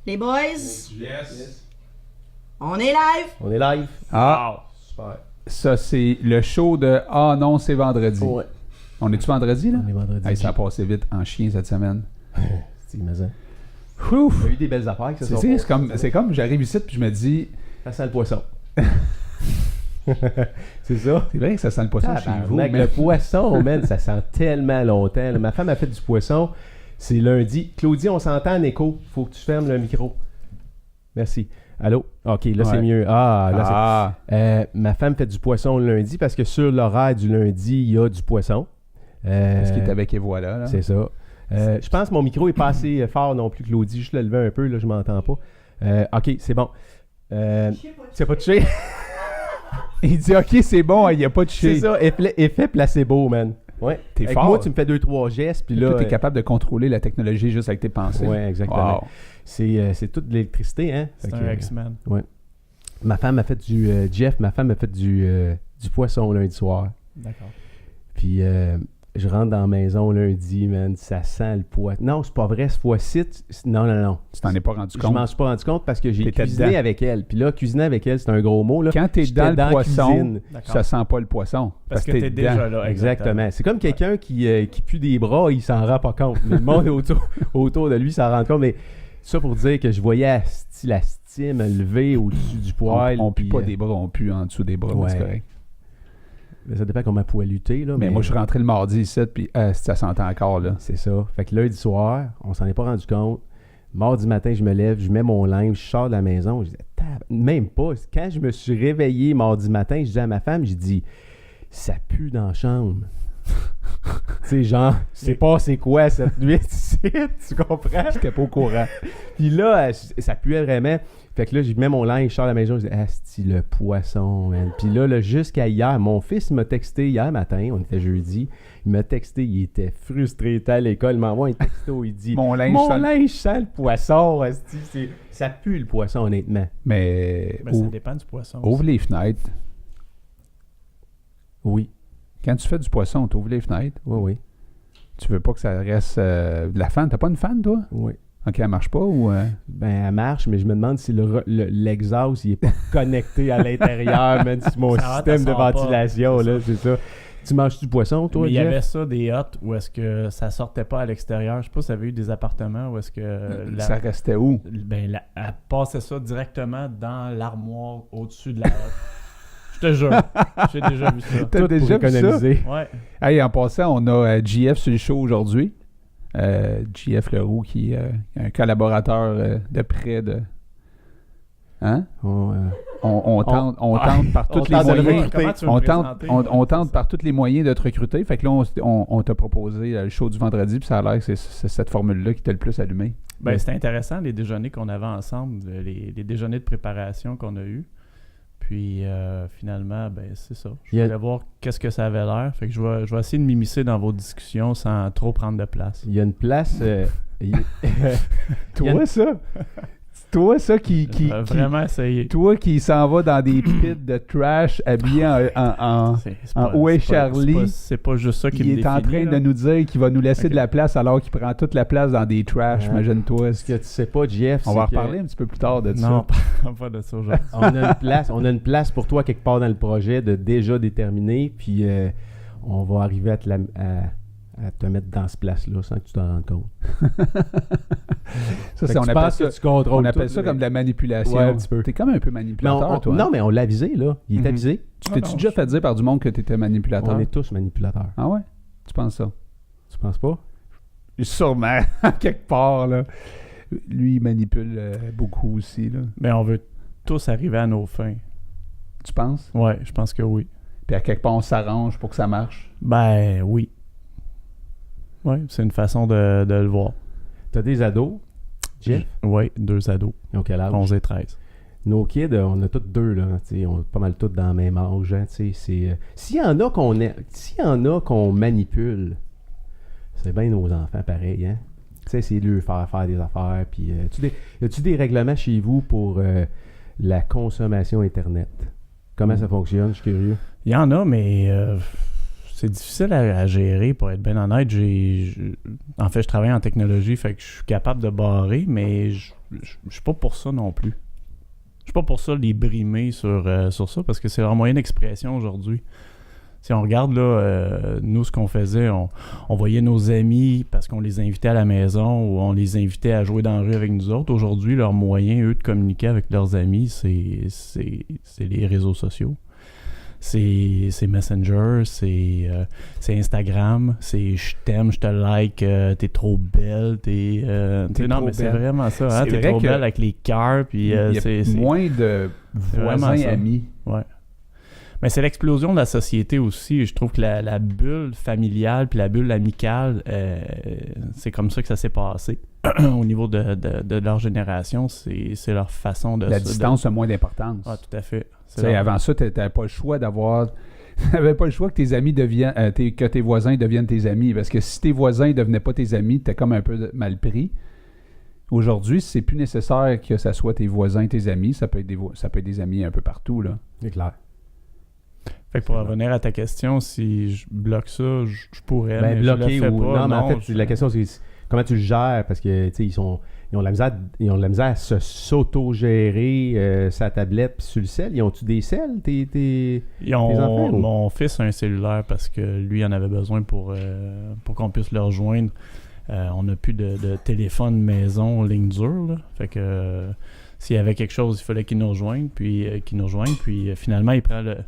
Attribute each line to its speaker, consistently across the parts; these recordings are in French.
Speaker 1: Les boys,
Speaker 2: Yes.
Speaker 1: on est live.
Speaker 3: On est live.
Speaker 2: Ah,
Speaker 3: Super.
Speaker 2: ça c'est le show de Ah non, c'est vendredi.
Speaker 3: Ouais.
Speaker 2: On est-tu vendredi là?
Speaker 3: On est vendredi.
Speaker 2: Hey, ça a passé vite en chien cette semaine.
Speaker 3: C'est imagine.
Speaker 2: Ouf!
Speaker 3: Il y a eu des belles affaires qui se sont
Speaker 2: C'est comme j'arrive ici puis je me dis,
Speaker 3: Ça sent le poisson. C'est ça.
Speaker 2: c'est vrai que ça sent le poisson chez vous.
Speaker 3: Mec,
Speaker 2: Mais
Speaker 3: le poisson, man, ça sent tellement longtemps. Là. Ma femme a fait du poisson. C'est lundi. Claudie, on s'entend en écho. Faut que tu fermes le micro. Merci. Allô? OK, là, c'est
Speaker 2: Ouais.
Speaker 3: mieux. Ah, là,
Speaker 2: Ah,
Speaker 3: ma femme fait du poisson le lundi parce que sur l'horaire du lundi, il y a du poisson.
Speaker 2: ce qui est avec et voilà. Là.
Speaker 3: C'est ça. Je pense que mon micro est pas assez fort non plus, Claudie. Juste le lever un peu, là, je m'entends pas. OK, c'est bon. C'est pas touché?
Speaker 2: Il dit OK, c'est bon, il n'y a pas de
Speaker 3: C'est
Speaker 2: chien.
Speaker 3: ça, effet placebo, man. Ouais.
Speaker 2: T'es
Speaker 3: Avec
Speaker 2: fort.
Speaker 3: moi, tu me fais 2-3 gestes, puis là...
Speaker 2: Là, tu es capable de contrôler la technologie juste avec tes pensées.
Speaker 3: Ouais, exactement.
Speaker 2: Wow.
Speaker 3: C'est toute de l'électricité, hein?
Speaker 4: C'est
Speaker 3: Fait
Speaker 4: un
Speaker 3: que,
Speaker 4: X-Men.
Speaker 3: ma femme a fait du... Jeff, ma femme a fait du poisson lundi soir.
Speaker 4: D'accord.
Speaker 3: Puis je rentre dans la maison lundi, man, ça sent le poisson. Non, c'est pas vrai, cette fois-ci. Non.
Speaker 2: Tu t'en es pas rendu
Speaker 3: Je
Speaker 2: compte.
Speaker 3: m'en suis pas rendu compte parce que j'ai
Speaker 2: T'étais
Speaker 3: cuisiné
Speaker 2: dedans.
Speaker 3: avec elle. Puis là, cuisiner avec elle, c'est un gros mot. Là.
Speaker 2: Quand t'es
Speaker 3: J'étais
Speaker 2: dans le
Speaker 3: la
Speaker 2: poisson,
Speaker 3: cuisine.
Speaker 4: D'accord.
Speaker 2: ça sent pas le poisson.
Speaker 4: Parce que
Speaker 2: t'es
Speaker 4: t'es
Speaker 2: dedans.
Speaker 4: déjà là.
Speaker 3: Exactement. C'est comme quelqu'un qui pue des bras, il s'en rend pas compte. Mais le monde autour de lui s'en rend compte. Mais ça pour dire que je voyais la stime lever au-dessus du poêle.
Speaker 2: On pue
Speaker 3: puis,
Speaker 2: pas des bras, on pue en dessous des bras, mais
Speaker 3: ouais.
Speaker 2: c'est correct.
Speaker 3: Ça dépend comment poiluter. Là,
Speaker 2: Mais moi, je suis rentré le mardi ici, puis ça sentait encore, là.
Speaker 3: C'est ça. Fait que lundi soir, on s'en est pas rendu compte. Mardi matin, je me lève, je mets mon linge, je sors de la maison. Je dis, même pas. Quand je me suis réveillé mardi matin, je dis à ma femme, je dis, ça pue dans la chambre. Tu sais, genre, c'est pas c'est quoi cette nuit ici, tu comprends?
Speaker 2: J'étais pas au courant.
Speaker 3: Puis là, ça puait vraiment. Fait que là, je mets mon linge, je sors de la maison, je dis, asti, le poisson, man. Puis là, jusqu'à hier, mon fils m'a texté hier matin, on était jeudi, il m'a texté, il était frustré, il était à l'école, il m'envoie un texto, il dit,
Speaker 2: Mon linge
Speaker 3: sent le poisson, asti. Ça pue le poisson, honnêtement.
Speaker 2: Mais
Speaker 4: Ben, ça dépend du poisson.
Speaker 2: ouvre les fenêtres.
Speaker 3: Oui,
Speaker 2: Quand tu fais du poisson, tu ouvres les fenêtres.
Speaker 3: oui.
Speaker 2: Tu veux pas que ça reste de la fan. T'as pas une fan, toi?
Speaker 3: Oui.
Speaker 2: OK, elle marche pas ou...
Speaker 3: Ben, elle marche, mais je me demande si l'exhaust, il est pas connecté à l'intérieur, même sur mon
Speaker 4: Ça va,
Speaker 3: système
Speaker 4: ça
Speaker 3: de
Speaker 4: sort pas.
Speaker 3: ventilation, là, c'est ça. Tu manges du poisson, toi,
Speaker 4: Mais il y
Speaker 3: Jeff?
Speaker 4: avait ça des huttes où est-ce que ça sortait pas à l'extérieur. Je sais pas si vous avez eu des appartements où est-ce que
Speaker 2: ça restait où?
Speaker 4: elle passait ça directement dans l'armoire au-dessus de la hutte. Je te jure. J'ai déjà vu ça.
Speaker 2: T'as
Speaker 3: Tout
Speaker 2: déjà
Speaker 3: pour
Speaker 2: vu ça?
Speaker 3: économiser.
Speaker 4: Ouais.
Speaker 2: Hey, en passant, on a JF sur le show aujourd'hui. JF Leroux, qui est un collaborateur de près de... Hein? On tente par tous les
Speaker 3: tente de le
Speaker 2: moyens.
Speaker 3: recruter.
Speaker 4: Comment tu veux
Speaker 2: On
Speaker 4: me
Speaker 2: tente,
Speaker 4: présenter?
Speaker 2: on tente par tous les moyens de te recruter. Fait que là, on t'a proposé le show du vendredi, puis ça a l'air que c'est cette formule-là qui t'a le plus allumé.
Speaker 4: Ben, c'était intéressant, les déjeuners qu'on avait ensemble, les déjeuners de préparation qu'on a eus. Puis finalement, ben c'est ça. Je voulais voir qu'est-ce que ça avait l'air. Fait que je vais essayer de m'immiscer dans vos discussions sans trop prendre de place.
Speaker 3: Il y a une place...
Speaker 2: Toi, ça qui
Speaker 4: Vraiment essayer.
Speaker 2: toi qui s'en va dans des pits de trash habillé en
Speaker 4: C'est
Speaker 2: Où est
Speaker 4: c'est pas-
Speaker 2: Charlie?
Speaker 4: C'est pas juste ça qui
Speaker 2: il
Speaker 4: me
Speaker 2: est en
Speaker 4: définit,
Speaker 2: train
Speaker 4: là.
Speaker 2: de nous dire qu'il va nous laisser
Speaker 4: Ok.
Speaker 2: de la place alors qu'il prend toute la place dans des trash,
Speaker 3: Ouais.
Speaker 2: imagine-toi.
Speaker 3: Ce que tu sais pas, Jeff,
Speaker 2: On va en
Speaker 3: c'est que
Speaker 2: reparler un petit peu plus tard de
Speaker 4: Non,
Speaker 2: ça.
Speaker 4: pas de ça aujourd'hui.
Speaker 3: on a une place pour toi quelque part dans le projet de déjà déterminé, puis on va arriver à te mettre dans ce place-là sans que tu t'en rendes compte.
Speaker 2: Ça,
Speaker 3: Fait
Speaker 2: c'est-
Speaker 3: que tu penses que tu contrôles
Speaker 2: on appelle
Speaker 3: tout,
Speaker 2: ça
Speaker 3: mais-
Speaker 2: comme de la manipulation.
Speaker 3: Ouais, un petit peu.
Speaker 2: T'es comme un peu
Speaker 3: Mais
Speaker 2: manipulateur, toi.
Speaker 3: non, mais on l'a avisé, là. Il est
Speaker 2: Mhm.
Speaker 3: avisé.
Speaker 2: Tu
Speaker 4: Ah
Speaker 2: t'es-tu
Speaker 4: non,
Speaker 2: déjà fait dire par du monde que t'étais manipulateur?
Speaker 3: On est tous manipulateurs.
Speaker 2: Ah ouais? Tu penses ça?
Speaker 3: Tu penses pas?
Speaker 2: Sûrement, quelque part, là. Lui, il manipule beaucoup aussi, là.
Speaker 4: Mais on veut tous arriver à nos fins.
Speaker 2: Tu penses?
Speaker 4: Ouais, je pense que oui.
Speaker 2: Puis à quelque part, on s'arrange pour que ça marche.
Speaker 4: Ben oui. Ouais, c'est une façon de le voir.
Speaker 3: T'as des ados, Jeff?
Speaker 4: Oui, 2 ados,
Speaker 3: Ils ont quel âge?
Speaker 4: 11 et 13.
Speaker 3: Nos kids, on a tous deux, là. T'sais, on est pas mal tous dans le même âge. Hein, s'il y en a qu'on manipule, c'est bien nos enfants pareil, hein? Tu sais, c'est de leur faire des affaires. Puis, y a-tu des règlements chez vous pour la consommation Internet? Comment ça fonctionne? Je suis curieux.
Speaker 4: Il y en a, mais c'est difficile à gérer, pour être bien honnête. En fait, je travaille en technologie, fait que je suis capable de barrer, mais je suis pas pour ça non plus. Je suis pas pour ça les brimer sur ça, parce que c'est leur moyen d'expression aujourd'hui. Si on regarde, là, nous, ce qu'on faisait, on voyait nos amis parce qu'on les invitait à la maison ou on les invitait à jouer dans la rue avec nous autres. Aujourd'hui, leur moyen, eux, de communiquer avec leurs amis, c'est les réseaux sociaux. C'est Messenger, c'est Instagram, c'est je t'aime, je te like, t'es trop belle, non, mais c'est vraiment ça, hein, t'es trop belle avec les cœurs, puis c'est
Speaker 2: moins de voisins amis.
Speaker 4: Ouais. Mais c'est l'explosion de la société aussi. Je trouve que la bulle familiale puis la bulle amicale, c'est comme ça que ça s'est passé. Au niveau de leur génération, c'est leur façon de...
Speaker 2: La distance a moins d'importance.
Speaker 4: Ah, tout à fait.
Speaker 2: Avant ça, tu n'avais pas le choix d'avoir... Tu n'avais pas le choix que tes amis deviennent... que tes voisins deviennent tes amis. Parce que si tes voisins ne devenaient pas tes amis, tu es comme un peu mal pris. Aujourd'hui, c'est plus nécessaire que ça soit tes voisins, tes amis. Ça peut être des amis un peu partout, là.
Speaker 3: C'est clair.
Speaker 4: Fait que pour revenir à ta question, si je bloque ça, je pourrais.
Speaker 3: Ben,
Speaker 4: mais
Speaker 3: bloquer
Speaker 4: je le fais
Speaker 3: ou.
Speaker 4: pas,
Speaker 3: Non, mais en fait, la question, c'est comment tu le gères, parce que, tu sais, ils ont de la misère à s'auto-gérer sa tablette puis sur le cell. Ils ont-tu des cells, tes enfants?
Speaker 4: Mon fils a un cellulaire parce que lui en avait besoin pour qu'on puisse le rejoindre. On n'a plus de téléphone maison ligne dure, là. Fait que s'il y avait quelque chose, il fallait qu'il nous rejoigne, puis finalement, il prend le...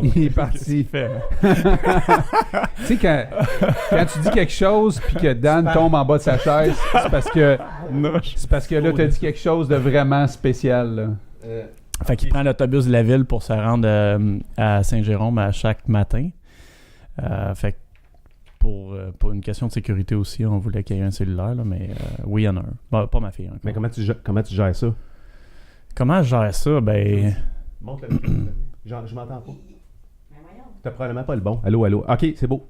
Speaker 2: Il est parti. Tu sais, quand tu dis quelque chose, puis que Dan tombe en bas de sa chaise, c'est parce que là, tu as dit quelque chose de vraiment spécial, là.
Speaker 4: Fait qu'il prend l'autobus de la ville pour se rendre à Saint-Jérôme à chaque matin. Fait que pour une question de sécurité aussi, on voulait qu'il y ait un cellulaire, là, mais oui, il y en a un. Bon, pas ma fille encore.
Speaker 3: Mais comment tu gères ça?
Speaker 4: Comment je gère ça? Ben...
Speaker 3: Montre le micro. Je m'entends pas. T'as probablement pas le bon. Allô? OK, c'est beau.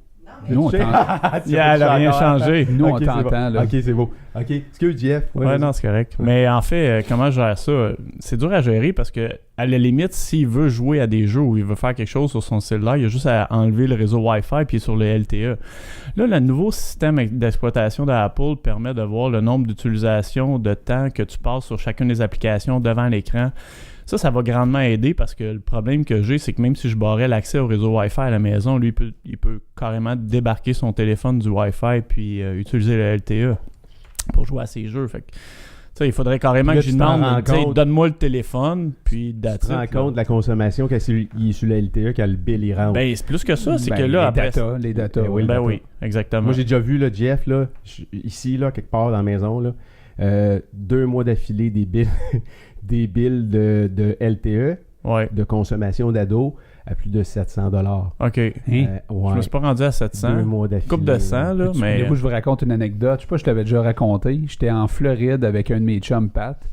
Speaker 2: Nous, on t'entend.
Speaker 4: Elle n'a rien changé.
Speaker 2: Nous, on t'entend, là.
Speaker 3: OK, c'est beau. OK. Excuse, Jeff.
Speaker 4: Ouais, non, c'est correct. Mais en fait, comment je gère ça? C'est dur à gérer parce que, à la limite, s'il veut jouer à des jeux ou il veut faire quelque chose sur son cellulaire, il a juste à enlever le réseau Wi-Fi puis sur le LTE. Là, le nouveau système d'exploitation d'Apple permet de voir le nombre d'utilisations de temps que tu passes sur chacune des applications devant l'écran. Ça va grandement aider parce que le problème que j'ai, c'est que même si je barrais l'accès au réseau Wi-Fi à la maison, lui, il peut carrément débarquer son téléphone du Wi-Fi puis utiliser le LTE pour jouer à ses jeux. Fait que, il faudrait carrément que je lui demande, donne-moi le téléphone, puis
Speaker 3: tu te rends compte de la consommation quand il est sur le LTE, quand le bill il rentre.
Speaker 4: Ben, c'est plus que ça, c'est que là, après...
Speaker 2: Les data.
Speaker 4: Oui, exactement.
Speaker 3: Moi, j'ai déjà vu, là, Jeff, là, ici, là, quelque part dans la maison, là, 2 mois d'affilée des bills... des bills de LTE, de consommation d'ado, à plus de 700 $.
Speaker 4: OK.
Speaker 3: Ouais.
Speaker 4: Je me suis pas rendu à 700.
Speaker 3: 2 mois d'affilée.
Speaker 4: Coupe de 100, là, mais...
Speaker 2: Du coup, je vous raconte une anecdote. Je sais pas, je t'avais déjà raconté. J'étais en Floride avec un de mes chums, Pat.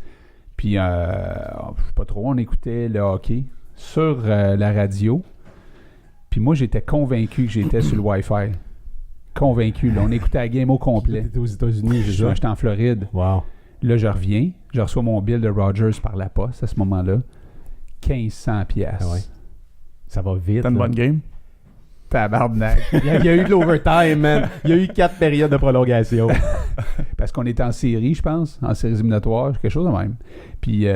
Speaker 2: Puis, je sais pas trop, on écoutait le hockey sur la radio. Puis moi, j'étais convaincu que j'étais sur le Wi-Fi. Convaincu. Là, on écoutait la game au complet.
Speaker 3: T'étais aux États-Unis,
Speaker 2: j'étais en Floride.
Speaker 3: Wow.
Speaker 2: Là, je reviens. Je reçois mon bill de Rogers par la poste à ce moment-là. 1500$.
Speaker 3: Ah ouais. Ça va vite.
Speaker 4: T'as une bonne game?
Speaker 2: Tabarnak.
Speaker 3: Il y a eu de l'overtime, man. Il y a eu 4 périodes de prolongation.
Speaker 2: Parce qu'on était en série, je pense. En séries éliminatoires, quelque chose de même. Puis,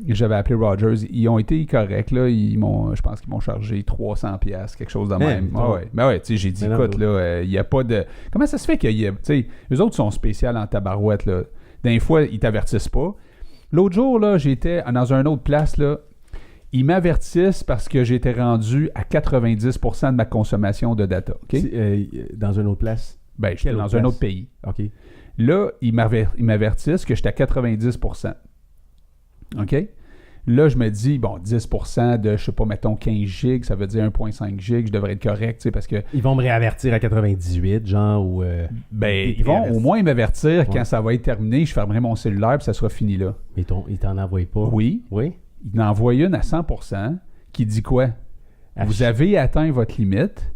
Speaker 2: j'avais appelé Rogers. Ils ont été corrects, là. Je pense qu'ils m'ont chargé 300$, quelque chose de même. Ben ouais, tu sais, j'ai dit, écoute, là, il n'y a pas de... Comment ça se fait qu'il y a... Tu sais, eux autres sont spéciaux en tabarouette, là. Des fois, ils t'avertissent pas. L'autre jour, là, j'étais dans une autre place, là. Ils m'avertissent parce que j'étais rendu à 90% de ma consommation de data. Okay?
Speaker 3: Dans une autre place?
Speaker 2: Ben, j'étais dans un autre pays.
Speaker 3: OK.
Speaker 2: Là, ils m'avertissent que j'étais à 90%. OK? Là, je me dis, bon, 10% de, je sais pas, mettons 15 gigs, ça veut dire 1.5 gigs, je devrais être correct, tu sais, parce que...
Speaker 3: Ils vont me réavertir à 98, genre, ou...
Speaker 2: ben, ils vont au moins m'avertir quand ça va être terminé, je fermerai mon cellulaire, puis ça sera fini là.
Speaker 3: Mais ils t'en envoient pas?
Speaker 2: Oui.
Speaker 3: Oui?
Speaker 2: Il en envoie une à 100% qui dit quoi? Vous avez atteint votre limite,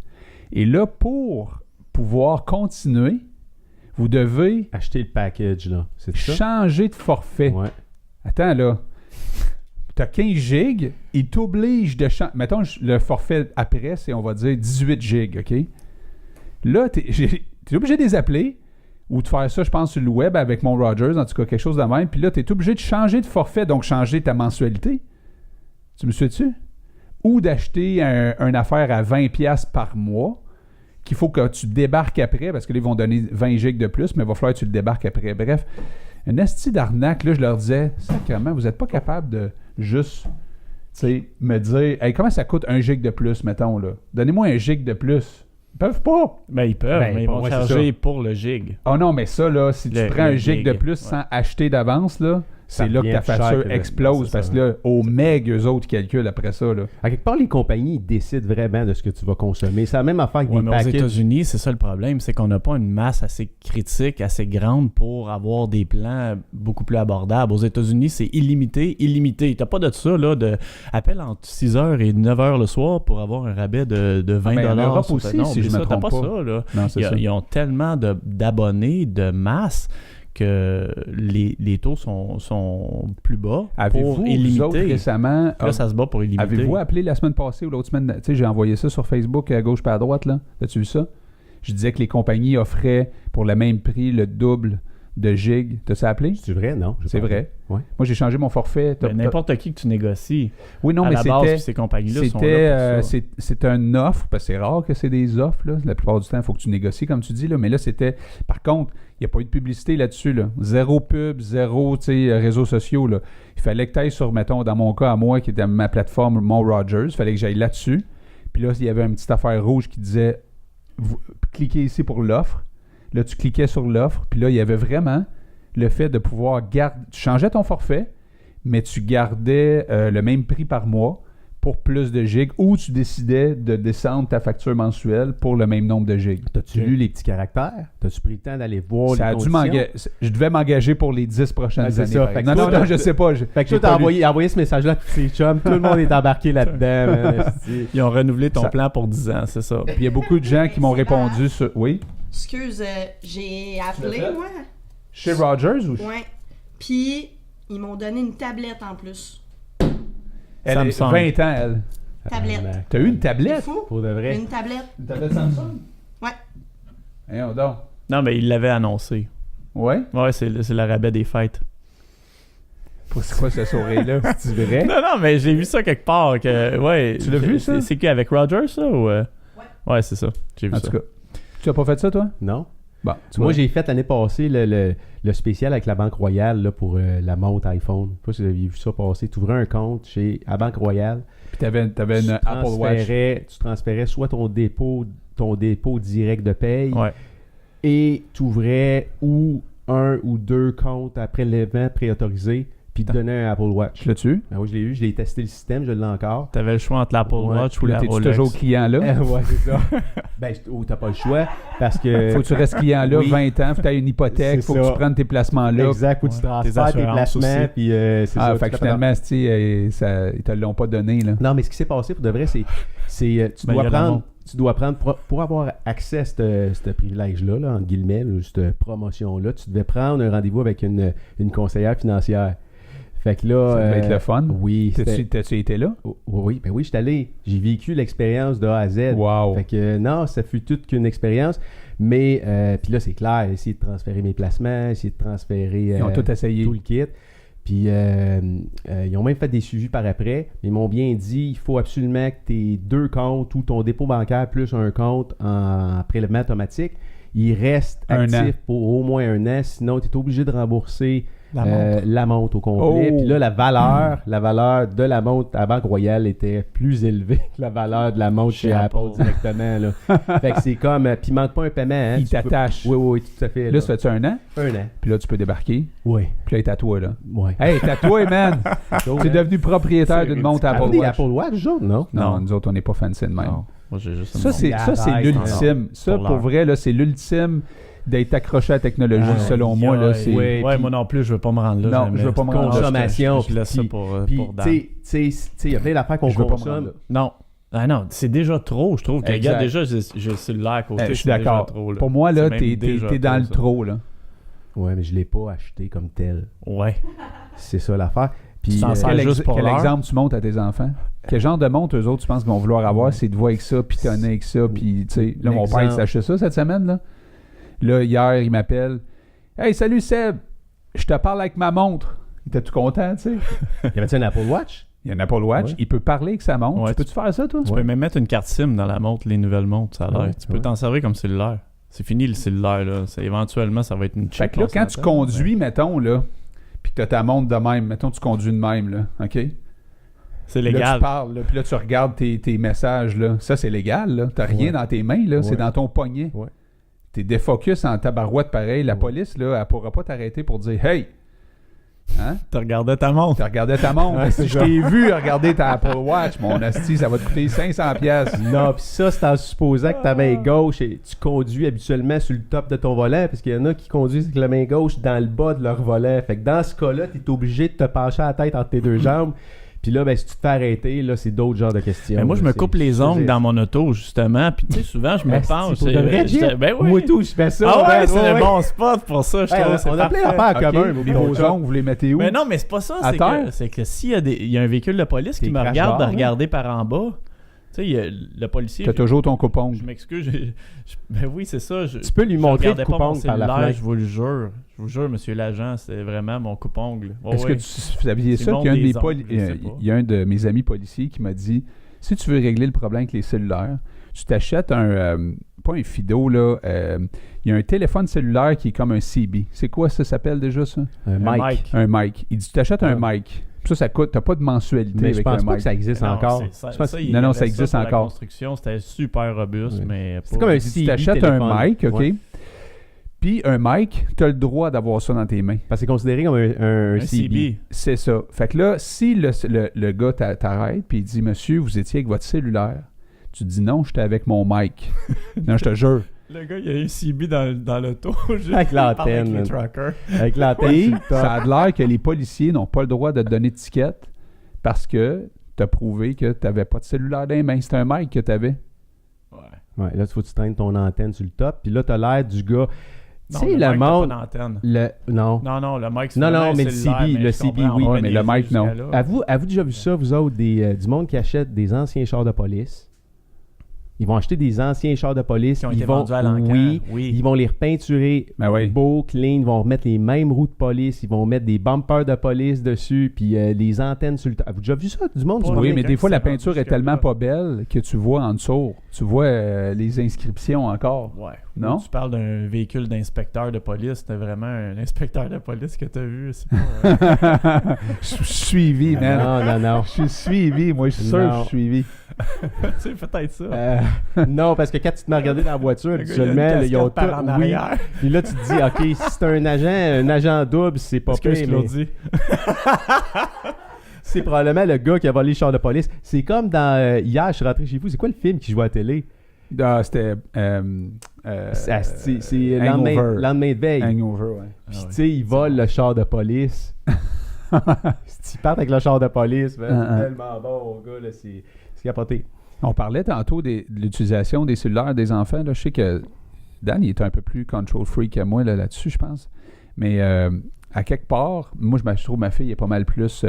Speaker 2: et là, pour pouvoir continuer, vous devez...
Speaker 3: acheter le package, là. C'est ça?
Speaker 2: Changer de forfait.
Speaker 3: Ouais.
Speaker 2: Attends, là. T'as 15 gigs, il t'oblige de changer. Mettons, le forfait après, c'est, on va dire, 18 gigs, OK? Là, t'es obligé de les appeler, ou de faire ça, je pense, sur le web avec mon Rogers, en tout cas, quelque chose de même. Puis là, tu es obligé de changer de forfait, donc changer ta mensualité. Tu me suis-tu? Ou d'acheter une affaire à 20$ par mois qu'il faut que tu débarques après, parce que là, ils vont donner 20 gigs de plus, mais il va falloir que tu le débarques après. Bref, un esti d'arnaque, là, je leur disais, sacrément, vous n'êtes pas capable de juste, tu sais, me dire, hey, comment ça coûte 1 gig de plus, mettons, là? Donnez-moi 1 gig de plus. Ils peuvent pas.
Speaker 4: Ben, ils peuvent, mais ils vont charger pour le gig.
Speaker 2: Oh non, mais ça, là, si tu prends un gig de plus sans acheter d'avance, là, c'est là que ta facture explose, parce que là, au meg, eux autres calculent après ça, là.
Speaker 3: À quelque part, les compagnies décident vraiment de ce que tu vas consommer. C'est la même affaire avec des packages.
Speaker 4: Aux États-Unis, c'est ça le problème, c'est qu'on n'a pas une masse assez critique, assez grande pour avoir des plans beaucoup plus abordables. Aux États-Unis, c'est illimité. T'as pas de ça, là, appelle entre 6h et 9h le soir pour avoir un rabais de 20$.
Speaker 2: Mais en Europe aussi,
Speaker 4: non,
Speaker 2: si je me trompe
Speaker 4: pas. Ça, là.
Speaker 2: Non, c'est ça.
Speaker 4: Ils ont tellement d'abonnés, de masse, que les taux sont plus bas pour illimiter.
Speaker 2: Récemment,
Speaker 4: là, ça se bat pour illimiter.
Speaker 2: Avez-vous appelé la semaine passée ou l'autre semaine? Tu sais, j'ai envoyé ça sur Facebook à gauche pas à droite, là. As-tu vu ça? Je disais que les compagnies offraient pour le même prix le double de gigs. T'as-tu appelé?
Speaker 3: C'est vrai, non?
Speaker 2: C'est vrai.
Speaker 3: Ouais.
Speaker 2: Moi, j'ai changé mon forfait.
Speaker 4: N'importe qui que tu négocies.
Speaker 2: Oui, non,
Speaker 4: à
Speaker 2: mais
Speaker 4: la base, ces compagnies-là sont là pour ça.
Speaker 2: C'est une offre, parce que c'est rare que c'est des offres. Là. La plupart du temps, il faut que tu négocies, comme tu dis. Là. Mais là, c'était... Par contre, il n'y a pas eu de publicité là-dessus. Là. Zéro pub, zéro réseaux sociaux. Là. Il fallait que tu ailles sur, mettons, dans mon cas à moi, qui était ma plateforme, mon Rogers, il fallait que j'aille là-dessus. Puis là, il y avait une petite affaire rouge qui disait cliquez ici pour l'offre. Là, tu cliquais sur l'offre. Puis là, il y avait vraiment le fait de pouvoir garder... Tu changeais ton forfait, mais tu gardais le même prix par mois pour plus de gigs, ou tu décidais de descendre ta facture mensuelle pour le même nombre de gigs.
Speaker 3: T'as-tu lu les petits caractères? T'as-tu pris le temps d'aller voir
Speaker 2: ça
Speaker 3: les conditions?
Speaker 2: Je devais m'engager pour les 10 prochaines années.
Speaker 3: Ça.
Speaker 2: Non, je sais pas.
Speaker 3: Fait que toi, t'as envoyé ce message-là à tous ces chums. Tout le monde est embarqué là-dedans.
Speaker 4: Ils ont renouvelé ton plan pour 10 ans, c'est ça.
Speaker 2: Puis il y a beaucoup de gens qui m'ont répondu sur... Oui?
Speaker 1: Excuse, j'ai appelé, moi.
Speaker 2: Chez Rogers ou...
Speaker 1: Ouais. Puis, ils m'ont donné une tablette en plus.
Speaker 2: Elle a 20 ans, elle.
Speaker 1: Tablette.
Speaker 2: T'as eu une tablette?
Speaker 1: C'est fou.
Speaker 3: Pour de vrai.
Speaker 1: Une tablette.
Speaker 2: Une tablette Samsung?
Speaker 1: Ouais.
Speaker 2: Voyons donc.
Speaker 4: Non, mais il l'avait annoncé.
Speaker 2: Ouais?
Speaker 4: Ouais, c'est le rabais des fêtes.
Speaker 2: C'est quoi ce sourire-là? C'est vrai?
Speaker 4: Non, mais j'ai vu ça quelque part. Ouais,
Speaker 2: tu l'as vu, ça?
Speaker 4: C'est qui, avec Rogers, ça? Ou, Ouais, c'est ça. J'ai vu ça.
Speaker 2: En tout cas, tu as pas fait ça, toi?
Speaker 3: Non.
Speaker 2: Bon,
Speaker 3: moi, j'ai fait l'année passée le spécial avec la Banque Royale là, pour la montre iPhone. Je sais pas si vous aviez vu ça passer. Tu ouvrais un compte chez la Banque Royale.
Speaker 2: Puis tu avais une Apple Watch.
Speaker 3: Tu transférais soit ton dépôt direct de paye et tu ouvrais un ou deux comptes après l'événement préautorisé. Puis te donner un Apple Watch.
Speaker 2: L'as-tu?
Speaker 3: Ben oui, je l'ai eu. Je l'ai testé le système. Je l'ai encore.
Speaker 4: T'avais le choix entre l'Apple Watch ou la Rolex.
Speaker 2: T'es-tu toujours client-là?
Speaker 3: Ouais, c'est ça. Ben, t'as pas le choix parce que...
Speaker 2: Faut que tu restes client-là 20 ans. Faut que tu aies une hypothèque. Faut que tu prennes tes placements là.
Speaker 3: Exact. Faut que tu transfères tes placements. Puis c'est ça.
Speaker 2: Fait que finalement, ils te l'ont pas donné, là.
Speaker 3: Non, mais ce qui s'est passé, pour de vrai, tu dois prendre pour avoir accès à ce privilège-là, là, entre guillemets, cette promotion-là, tu devais prendre un rendez-vous avec une conseillère financière. Fait que là,
Speaker 2: ça devait être le fun.
Speaker 3: Oui.
Speaker 2: T'as-tu été là?
Speaker 3: Oui, ben oui, je suis allé. J'ai vécu l'expérience de A à Z.
Speaker 2: Wow.
Speaker 3: Fait que non, ça fut toute qu'une expérience. Mais, puis là, c'est clair, essayer de transférer mes placements, essayer de transférer
Speaker 2: ils ont tout essayé.
Speaker 3: Tout le kit. Puis, ils ont même fait des suivis par après. Mais ils m'ont bien dit, il faut absolument que tes deux comptes ou ton dépôt bancaire plus un compte en prélèvement automatique, il reste actif pour au moins un an. Sinon, tu es obligé de rembourser la montre au complet. Puis là, la valeur de la montre à Banque Royale était plus élevée que la valeur de la montre chez Apple directement. Là. Fait que c'est comme... Puis il manque pas un paiement. Hein,
Speaker 2: il t'attache.
Speaker 3: Oui, tout à fait.
Speaker 2: Là, ça fait-tu un an?
Speaker 3: Un an.
Speaker 2: Puis là, tu peux débarquer.
Speaker 3: Oui.
Speaker 2: Puis là, il est tatoué, là.
Speaker 3: Oui.
Speaker 2: Hey, tatoué, man! Tu es devenu propriétaire d'une montre Apple Watch.
Speaker 3: Apple Watch, genre? Non,
Speaker 2: nous autres, on n'est pas fancy de même.
Speaker 4: Non. Moi, j'ai juste
Speaker 2: ça, c'est l'ultime. Ça, pour vrai, là, c'est l'ultime d'être accroché à la technologie, selon moi. Là, c'est...
Speaker 4: Ouais, moi non plus, je veux pas me rendre là.
Speaker 2: Non, je veux pas me rendre là.
Speaker 3: Consommation.
Speaker 4: Je laisse ça pour Dan.
Speaker 3: Tu sais, il y a plein d'affaires qu'on consomme.
Speaker 4: Non. Ah non, c'est déjà trop, je trouve. Que, regarde, déjà, j'ai le cellulaire à côté.
Speaker 2: Je suis d'accord.
Speaker 4: Trop,
Speaker 2: pour moi, là, t'es dans le trop, là.
Speaker 3: Ouais, mais je l'ai pas acheté comme tel.
Speaker 4: Ouais.
Speaker 3: C'est ça l'affaire. Puis,
Speaker 2: quel exemple tu montres à tes enfants? Quel genre de montre eux autres, tu penses qu'ils vont vouloir avoir? C'est de voir avec ça, pitonner avec ça, puis tu sais, là, mon père, il s'est acheté ça cette semaine, là. Puis là, hier, il m'appelle. « Hey, salut Seb! Je te parle avec ma montre. » Il était tout content, tu sais.
Speaker 3: Y avait-tu un Apple Watch?
Speaker 2: Il y a un Apple Watch. Ouais. Il peut parler avec sa montre.
Speaker 4: Ouais,
Speaker 2: Peux-tu faire ça, toi?
Speaker 4: Tu peux même mettre une carte SIM dans la montre, les nouvelles montres, ça a l'air.
Speaker 3: Ouais,
Speaker 4: tu peux t'en servir comme cellulaire. C'est fini le cellulaire, là. Éventuellement, ça va être une chip.
Speaker 2: Fait que là, quand tu conduis, mettons, là, puis que tu as ta montre de même, mettons, tu conduis de même, là, OK?
Speaker 4: C'est légal.
Speaker 2: Là, tu parles, là, puis là, tu regardes tes messages, là. Ça, c'est légal, là. T'as rien dans tes mains, là. C'est dans ton poignet.
Speaker 3: Ouais.
Speaker 2: T'es défocus en tabarouette pareil. La police, là, elle pourra pas t'arrêter pour dire « Hey! » Hein?
Speaker 4: Tu regardais ta montre.
Speaker 2: Tu regardais ta montre.
Speaker 3: Ouais,
Speaker 2: si je t'ai vu regarder ta Apple Watch, mon asti, ça va te coûter 500$.
Speaker 3: Non, puis ça, c'est en supposant que ta main gauche, et tu conduis habituellement sur le top de ton volant, parce qu'il y en a qui conduisent avec la main gauche dans le bas de leur volant. Fait que dans ce cas-là, tu es obligé de te pencher la tête entre tes deux jambes. Puis là, ben, si tu te fais arrêter, là, c'est d'autres genres de questions.
Speaker 4: Mais moi, je me coupe les ongles dans mon auto, justement. Puis, tu sais, souvent, je me penche. Ben oui.
Speaker 3: Moi, tout, je fais ça.
Speaker 4: Ah ouais, c'est le bon spot pour ça, je trouve.
Speaker 3: On a plein d'affaires en commun.
Speaker 2: Vos ongles, vous les mettez où?
Speaker 4: Mais non, mais c'est pas ça. C'est que s'il y a un véhicule de police qui me regarde de regarder par en bas, tu sais, le policier...
Speaker 2: T'as toujours ton coupe-ongle.
Speaker 4: Je m'excuse. Ben oui, c'est ça.
Speaker 3: Tu peux lui montrer le coupe-ongle par la fenêtre.
Speaker 4: Je vous le jure. Je vous jure, monsieur l'agent, c'est vraiment mon coupe-ongle.
Speaker 2: Est-ce que vous saviez ça? Il y a un de mes amis policiers qui m'a dit, si tu veux régler le problème avec les cellulaires, tu t'achètes pas un Fido, là. Il y a un téléphone cellulaire qui est comme un CB. C'est quoi ça s'appelle déjà, ça?
Speaker 3: Un mic.
Speaker 2: Un mic. Il dit, tu t'achètes un mic. Ça coûte, t'as pas de mensualité
Speaker 3: mais
Speaker 2: avec un mic.
Speaker 3: Je pense pas que ça existe encore.
Speaker 2: Non, ça existe encore.
Speaker 4: La construction, c'était super robuste, mais...
Speaker 2: C'est comme un CB. Tu t'achètes un mic, OK? Ouais. Puis un mic, tu as le droit d'avoir ça dans tes mains.
Speaker 3: Parce que c'est considéré comme un CB.
Speaker 2: C'est ça. Fait que là, si le gars t'arrête puis il dit « Monsieur, vous étiez avec votre cellulaire. » Tu dis « Non, j'étais avec mon mic. » Non, je te jure.
Speaker 4: Le gars, il a un CB dans l'auto.
Speaker 3: Avec l'antenne. Avec l'antenne.
Speaker 2: Ça a l'air que les policiers n'ont pas le droit de te donner de ticket parce que tu as prouvé que tu n'avais pas de cellulaire dans les mains. C'était un mic que tu avais.
Speaker 3: Ouais, là, il faut que tu traînes ton antenne sur le top. Puis là, tu as l'air du gars...
Speaker 4: Non, tu sais, le mic, t'as pas d'antenne.
Speaker 3: Non,
Speaker 4: le mic, c'est
Speaker 3: non, mais le CB, oui.
Speaker 2: Ouais, mais le mic, non.
Speaker 3: Avez-vous déjà vu ça, vous autres, du monde qui achète des anciens chars de police? Ils vont acheter des anciens chars de police.
Speaker 4: Qui ont été vendus à l'encan.
Speaker 3: Oui, ils vont les repeinturer beau, clean. Ils vont remettre les mêmes roues de police. Ils vont mettre des bumpers de police dessus. Puis les antennes sur le top. Avez-vous déjà vu ça, du monde?
Speaker 2: Oui, mais des fois, la peinture est tellement pas belle que tu vois en dessous. Tu vois les inscriptions encore.
Speaker 4: Ouais.
Speaker 2: Non?
Speaker 4: Tu parles d'un véhicule d'inspecteur de police. C'était vraiment un inspecteur de police que tu as vu. C'est pas,
Speaker 2: Je suis suivi, man.
Speaker 3: Non.
Speaker 2: Je suis suivi. Moi, je suis sûr que je suis suivi.
Speaker 4: C'est peut-être ça.
Speaker 3: Non, parce que quand tu te mets regarder dans la voiture, habituellement, ils ont tout
Speaker 4: en arrière.
Speaker 3: Puis là, tu te dis, OK, si c'est un agent double, c'est pas pire.
Speaker 4: Claudie.
Speaker 3: C'est probablement le gars qui a volé le char de police. C'est comme dans... hier, je suis rentré chez vous. C'est quoi le film qui joue à la télé?
Speaker 2: C'était...
Speaker 3: c'est lendemain de veille.
Speaker 2: Hangover, ouais.
Speaker 3: Puis, tu sais, ils volent le char de police. Ils partent avec le char de police. C'est tellement bon, gars. Là, c'est capoté.
Speaker 2: On parlait tantôt de l'utilisation des cellulaires des enfants. Là. Je sais que Dan, il est un peu plus control freak que moi là-dessus, je pense. Mais à quelque part, moi, je trouve ma fille est pas mal plus...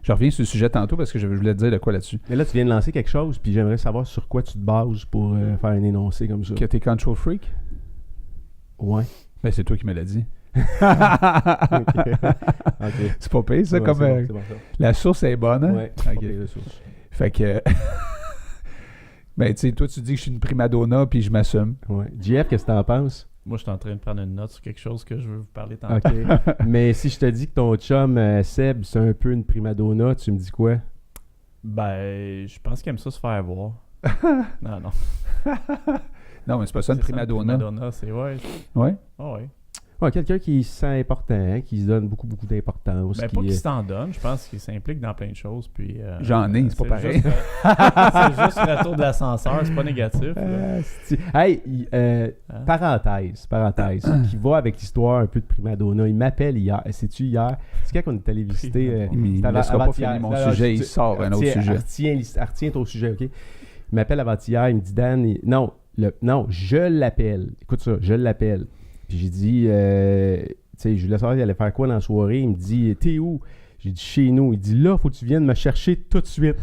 Speaker 2: je reviens sur le sujet tantôt parce que je voulais te dire de quoi là-dessus.
Speaker 3: Mais là, tu viens de lancer quelque chose, puis j'aimerais savoir sur quoi tu te bases pour faire un énoncé comme ça.
Speaker 2: Que t'es control freak?
Speaker 3: Ouais.
Speaker 2: Ben, c'est toi qui me l'as dit.
Speaker 3: Okay.
Speaker 2: C'est pas pire, ça, ouais, comme... C'est bon, ça. La source est bonne, hein?
Speaker 3: Ouais,
Speaker 2: okay. La source. Fait que... ben, tu sais, toi, tu dis que je suis une prima donna, puis je m'assume.
Speaker 3: Ouais. JF, qu'est-ce que t'en penses?
Speaker 4: Moi, je suis en train de prendre une note sur quelque chose que je veux vous parler tantôt.
Speaker 3: OK. Mais si je te dis que ton chum, Seb, c'est un peu une prima donna, tu me dis quoi?
Speaker 4: Ben, je pense qu'il aime ça se faire voir. Non.
Speaker 2: Non, mais c'est pas ça une prima donna.
Speaker 4: Prima donna, c'est ouais.
Speaker 2: Ouais?
Speaker 4: Oh, ouais.
Speaker 3: Ouais, quelqu'un qui se sent important, hein, qui se donne beaucoup d'importance.
Speaker 4: Ben, pas qu'il s'en donne, je pense qu'il s'implique dans plein de choses. Puis,
Speaker 2: j'en ai, c'est pas pareil.
Speaker 4: C'est juste le retour de l'ascenseur, c'est pas négatif.
Speaker 3: Hey, parenthèse, qui va avec l'histoire un peu de prima donna. Il m'appelle hier. C'est-tu hier? C'est quand on est allé visiter...
Speaker 2: il ne laissera pas finir mon sujet, il sort un autre sujet.
Speaker 3: Retient ton sujet, OK? Il m'appelle avant-hier, il me dit, Dan, non, je l'appelle. Écoute ça, je l'appelle. Puis j'ai dit, tu sais, je voulais savoir il allait faire quoi dans la soirée. Il me dit, t'es où? J'ai dit, chez nous. Il dit, là, faut que tu viennes me chercher tout de suite.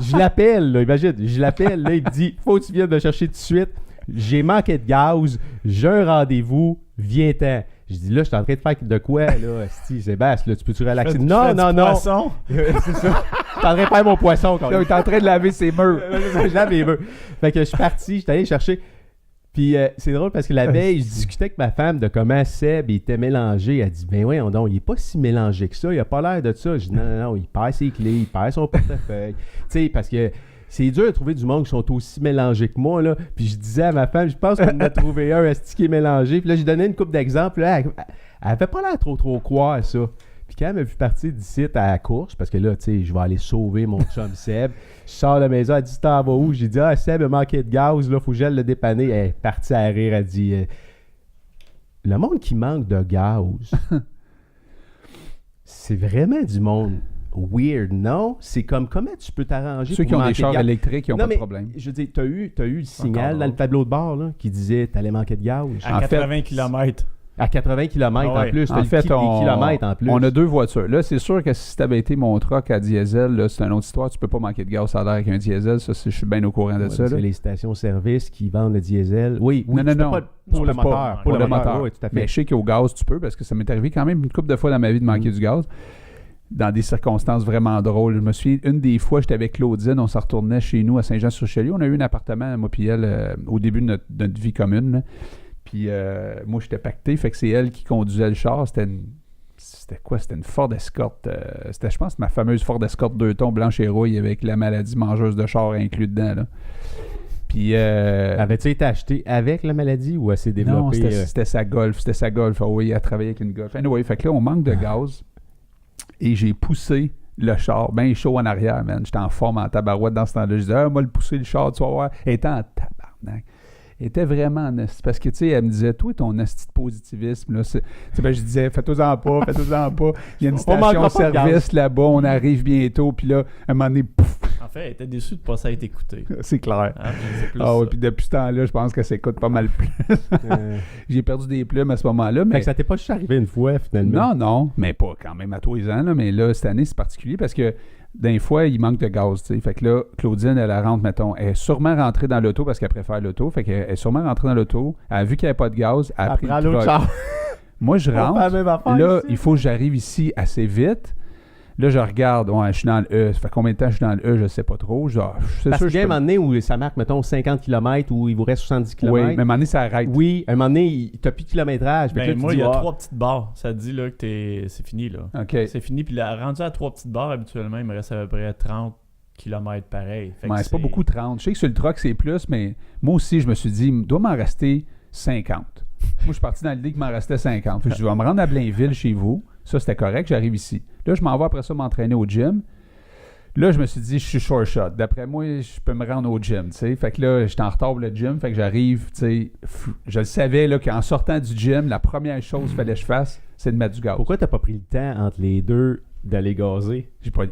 Speaker 3: Je l'appelle, là, imagine. Je l'appelle, là, il me dit, faut que tu viennes me chercher tout de suite. j'ai manqué de gaz, j'ai un rendez-vous, viens-t'en. Je dis, là, je suis en train de faire de quoi, là, Sébastien, là, tu peux-tu relaxer? Non.
Speaker 4: Poisson.
Speaker 3: C'est ça. Je suis en train de faire mon poisson. Quand
Speaker 2: Là, il est en train de laver ses murs.
Speaker 3: je lave mes murs. Fait que je suis parti, j'étais allé chercher. Puis c'est drôle parce que la veille, je discutais avec ma femme de comment Seb il était mélangé. Elle dit, ben oui, il est pas si mélangé que ça, il a pas l'air de ça. Je dis, non, il perd ses clés, il perd son portefeuille. Tu sais, parce que c'est dur de trouver du monde qui sont aussi mélangés que moi, là. Puis je disais à ma femme, je pense qu'on en a trouvé un qui est mélangé. Puis là, j'ai donné une couple d'exemples. Là, elle avait pas l'air trop croire ça. Puis quand elle m'a vu partir d'ici à la course, parce que là, tu sais, je vais aller sauver mon chum Seb. Je sors de la maison, elle dit, t'en vas où? J'ai dit, Seb a manqué de gaz, là, faut que j'aille le dépanner. Elle est partie à rire, elle dit, le monde qui manque de gaz, c'est vraiment du monde weird, non? C'est comme, comment tu peux t'arranger
Speaker 2: Ceux
Speaker 3: pour
Speaker 2: qui ont des
Speaker 3: manquer de
Speaker 2: chars
Speaker 3: gaz?
Speaker 2: électriques, ils n'ont
Speaker 3: Non,
Speaker 2: pas de
Speaker 3: mais,
Speaker 2: problème.
Speaker 3: je veux dire, t'as eu le signal
Speaker 4: Encore
Speaker 3: dans le tableau de bord là, qui disait t'allais manquer de gaz.
Speaker 4: À
Speaker 2: En fait,
Speaker 4: 80 km.
Speaker 3: À 80 km
Speaker 4: Ah ouais.
Speaker 3: en plus. T'as
Speaker 2: En
Speaker 3: le
Speaker 2: fait,
Speaker 3: des kilomètres en plus.
Speaker 2: on a 2 voitures. Là, c'est sûr que si tu avais été mon truck à diesel, là, c'est une autre histoire. Tu peux pas manquer de gaz à l'air avec un diesel. Ça, je suis bien au courant de
Speaker 3: Ouais,
Speaker 2: ça.
Speaker 3: c'est
Speaker 2: Là.
Speaker 3: les stations-service qui vendent le diesel. Oui,
Speaker 2: Non,
Speaker 3: tu peux
Speaker 2: non.
Speaker 3: pas pour
Speaker 2: Tu
Speaker 3: le
Speaker 2: peux
Speaker 3: moteur.
Speaker 2: pas.
Speaker 3: Pour
Speaker 2: Pour le moteur.
Speaker 3: Oui, tout à fait.
Speaker 2: Mais je sais qu'au gaz, tu peux parce que ça m'est arrivé quand même une couple de fois dans ma vie de manquer du gaz. Dans des circonstances vraiment drôles. Je me souviens, une des fois, j'étais avec Claudine, on s'en retournait chez nous à Saint-Jean-sur-Richelieu. On a eu un appartement, moi puis elle, au début de notre vie commune. Là. Puis moi, j'étais pacté, fait que c'est elle qui conduisait le char. C'était quoi? C'était une Ford Escort. C'était, je pense, ma fameuse Ford Escort 2 tons blanche et rouille avec la maladie mangeuse de char inclus dedans. Là. Puis...
Speaker 3: Avais-tu été acheté avec la maladie ou elle s'est développée?
Speaker 2: Non, c'était sa Golf. C'était sa Golf. Ah oui, elle travaillait avec une Golf. Anyway, fait que là, on manque de gaz. Et j'ai poussé le char, bien chaud en arrière, man. J'étais en forme en tabarouette dans ce temps-là. Je disais, moi, le pousser le char, tu vas voir. Elle était en tabarnak. Elle était vraiment en esti. Parce que, tu sais, elle me disait, toi, ton esti de positivisme, là, ben, je disais, fais-toi-en pas. Il y a une station-service là-bas, on arrive bientôt. Puis là, à un moment donné, pouf.
Speaker 4: En fait, elle était déçue de ne pas s'être écoutée.
Speaker 2: C'est clair.
Speaker 4: Hein, c'est plus
Speaker 2: Ah oui,
Speaker 4: ça.
Speaker 2: puis depuis ce temps-là, je pense que ça écoute pas mal plus. J'ai perdu des plumes à ce moment-là.
Speaker 3: Fait
Speaker 2: Mais
Speaker 3: que ça t'est pas juste arrivé une fois, finalement.
Speaker 2: non, mais pas quand même à tous les ans. Là, mais là, cette année, c'est particulier parce que d'un fois, il manque de gaz. T'sais. Fait que là, Claudine, elle rentre, mettons, elle est sûrement rentrée dans l'auto parce qu'elle préfère l'auto. Fait qu'elle est sûrement rentrée dans l'auto. Elle a vu qu'il n'y avait pas de gaz. Elle a pris
Speaker 3: Après
Speaker 2: le
Speaker 3: l'autre
Speaker 2: truck.
Speaker 3: char.
Speaker 2: Moi, je
Speaker 3: On fait la
Speaker 2: rentre.
Speaker 3: même affaire
Speaker 2: Là,
Speaker 3: ici.
Speaker 2: il faut que j'arrive ici assez vite. Là, je regarde. Ouais, je suis dans le E. Ça fait combien de temps je suis dans le E? Je sais pas trop. Genre, c'est
Speaker 3: Parce
Speaker 2: sûr,
Speaker 3: qu'il y a un moment donné où ça marque, mettons, 50 km ou il vous reste 70 km.
Speaker 2: Oui, mais à un moment donné, ça arrête.
Speaker 3: Oui, à un moment donné, t'as plus de kilométrage. Fait que là,
Speaker 4: Ben,
Speaker 3: tu
Speaker 4: moi,
Speaker 3: dis,
Speaker 4: il y a
Speaker 3: ah,
Speaker 4: 3 petites barres. Ça dit là, que c'est fini. Là.
Speaker 2: OK.
Speaker 4: C'est fini. Puis là, rendu à 3 petites barres, habituellement, il me reste à peu près 30 km pareil. Fait que
Speaker 2: Ouais, c'est pas beaucoup 30. Je sais que sur le truck, c'est plus, mais moi aussi, je me suis dit, il doit m'en rester 50. Moi, je suis parti dans l'idée qu'il m'en restait 50. Fait que je vais me rendre à Blainville chez vous. Ça, c'était correct. J'arrive ici. Là, je m'en vais après ça m'entraîner au gym. Là, je me suis dit, je suis short shot. D'après moi, je peux me rendre au gym, tu sais. Fait que là, j'étais en retard pour le gym. Fait que j'arrive, tu sais. Je le savais, là, qu'en sortant du gym, la première chose qu'il fallait que je fasse, c'est de mettre du gaz.
Speaker 3: pourquoi t'as pas pris le temps entre les deux d'aller gazer?
Speaker 2: J'ai pas...